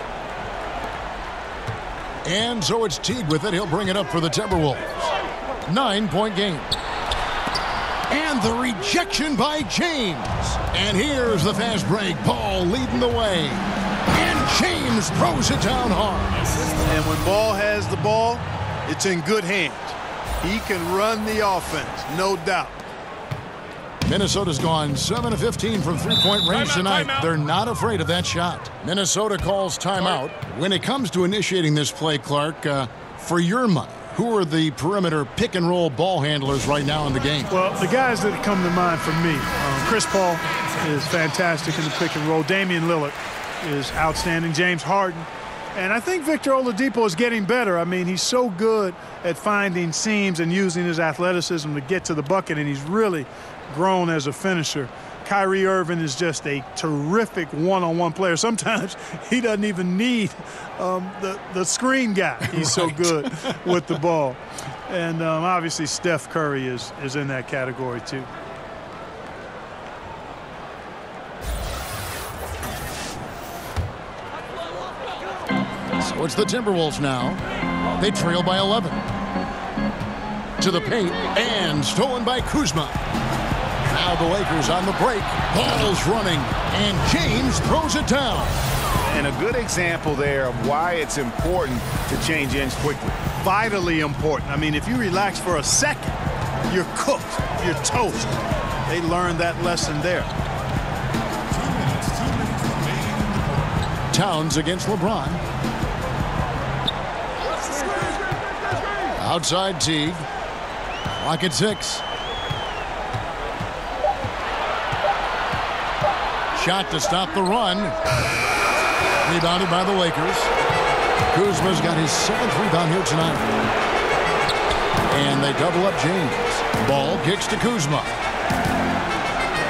And so it's Teague with it. He'll bring it up for the Timberwolves. 9-point game. And the rejection by James. And here's the fast break. Ball leading the way. And James throws it down hard. And when Ball has the ball, it's in good hands. He can run the offense, no doubt. Minnesota's gone 7 of 15 from three-point range tonight. They're not afraid of that shot. Minnesota calls timeout. When it comes to initiating this play, Clark, for your money, who are the perimeter pick-and-roll ball handlers right now in the game? Well, the guys that come to mind for me, Chris Paul is fantastic in the pick-and-roll. Damian Lillard is outstanding. James Harden. And I think Victor Oladipo is getting better. I mean, he's so good at finding seams and using his athleticism to get to the bucket, and he's really grown as a finisher. Kyrie Irving is just a terrific one-on-one player. Sometimes he doesn't even need the screen guy. He's so good with the ball. And obviously Steph Curry is in that category too. So it's the Timberwolves now. They trail by 11. To the paint, and stolen by Kuzma. Now the Lakers on the break. Ball's running, and James throws it down. And a good example there of why it's important to change ends quickly. Vitally important. I mean, if you relax for a second, you're cooked. You're toast. They learned that lesson there. Towns against LeBron. Outside Teague. Clock at 6. Shot to stop the run. Rebounded by the Lakers. Kuzma's got his 7th rebound here tonight. And they double up James. Ball kicks to Kuzma.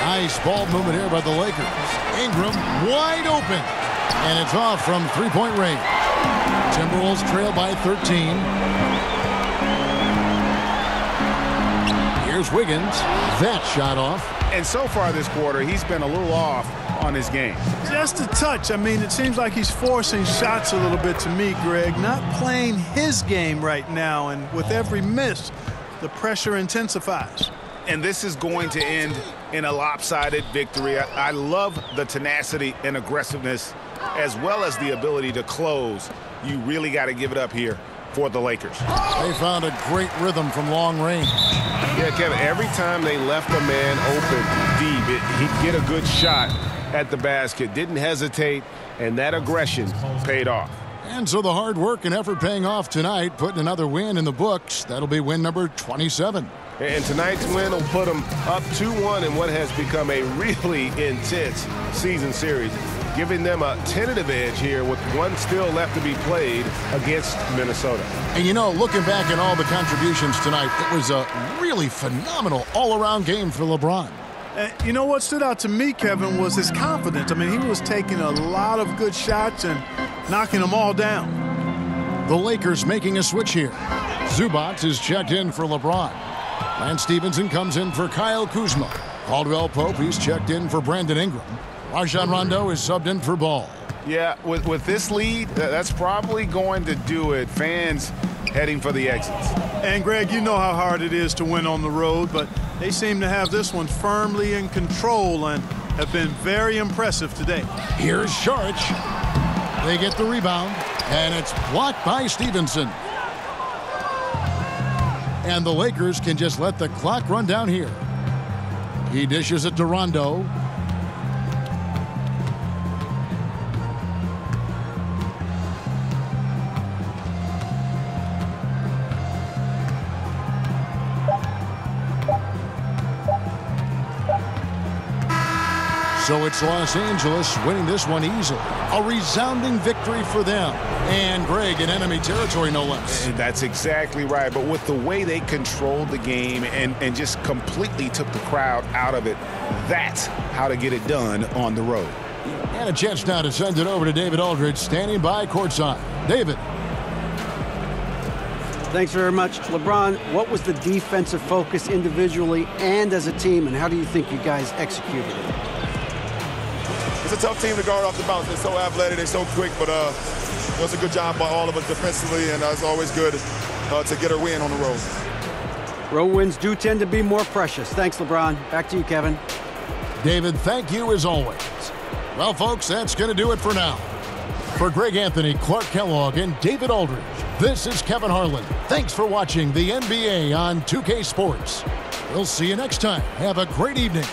Nice ball movement here by the Lakers. Ingram wide open. And it's off from three-point range. Timberwolves trail by 13. Here's Wiggins. That shot off. And so far this quarter, he's been a little off on his game. Just a touch. I mean, it seems like he's forcing shots a little bit to me, Greg. Not playing his game right now, and with every miss, the pressure intensifies. And this is going to end in a lopsided victory. I love the tenacity and aggressiveness, as well as the ability to close. You really got to give it up here for the Lakers. They found a great rhythm from long range. Yeah, Kevin, every time they left a man open deep, he'd get a good shot at the basket. Didn't hesitate, and that aggression paid off. And so the hard work and effort paying off tonight, putting another win in the books. That'll be win number 27. And tonight's win will put them up 2-1 in what has become a really intense season series, giving them a tentative edge here with one still left to be played against Minnesota. And you know, looking back at all the contributions tonight, it was a really phenomenal all-around game for LeBron. You know what stood out to me, Kevin, was his confidence. I mean, he was taking a lot of good shots and knocking them all down. The Lakers making a switch here. Zubac is checked in for LeBron. Lance Stevenson comes in for Kyle Kuzma. Caldwell-Pope, he's checked in for Brandon Ingram. Rajon Rondo is subbed in for Ball. Yeah, with this lead, that's probably going to do it. Fans heading for the exits. And, Greg, you know how hard it is to win on the road, but they seem to have this one firmly in control and have been very impressive today. Here's Saric. They get the rebound, and it's blocked by Stevenson. And the Lakers can just let the clock run down here. He dishes it to Rondo. So it's Los Angeles winning this one easily. A resounding victory for them. And Greg in enemy territory, no less. That's exactly right. But with the way they controlled the game and just completely took the crowd out of it, that's how to get it done on the road. And a chance now to send it over to David Aldridge, standing by courtside. David. Thanks very much. LeBron, what was the defensive focus individually and as a team, and how do you think you guys executed it? It's a tough team to guard off the bounce. They're so athletic, they're so quick, but it was a good job by all of us defensively, and it's always good to get a win on the road. Road wins do tend to be more precious. Thanks, LeBron. Back to you, Kevin. David, thank you as always. Well, folks, that's going to do it for now. For Greg Anthony, Clark Kellogg, and David Aldridge, this is Kevin Harlan. Thanks for watching the NBA on 2K Sports. We'll see you next time. Have a great evening.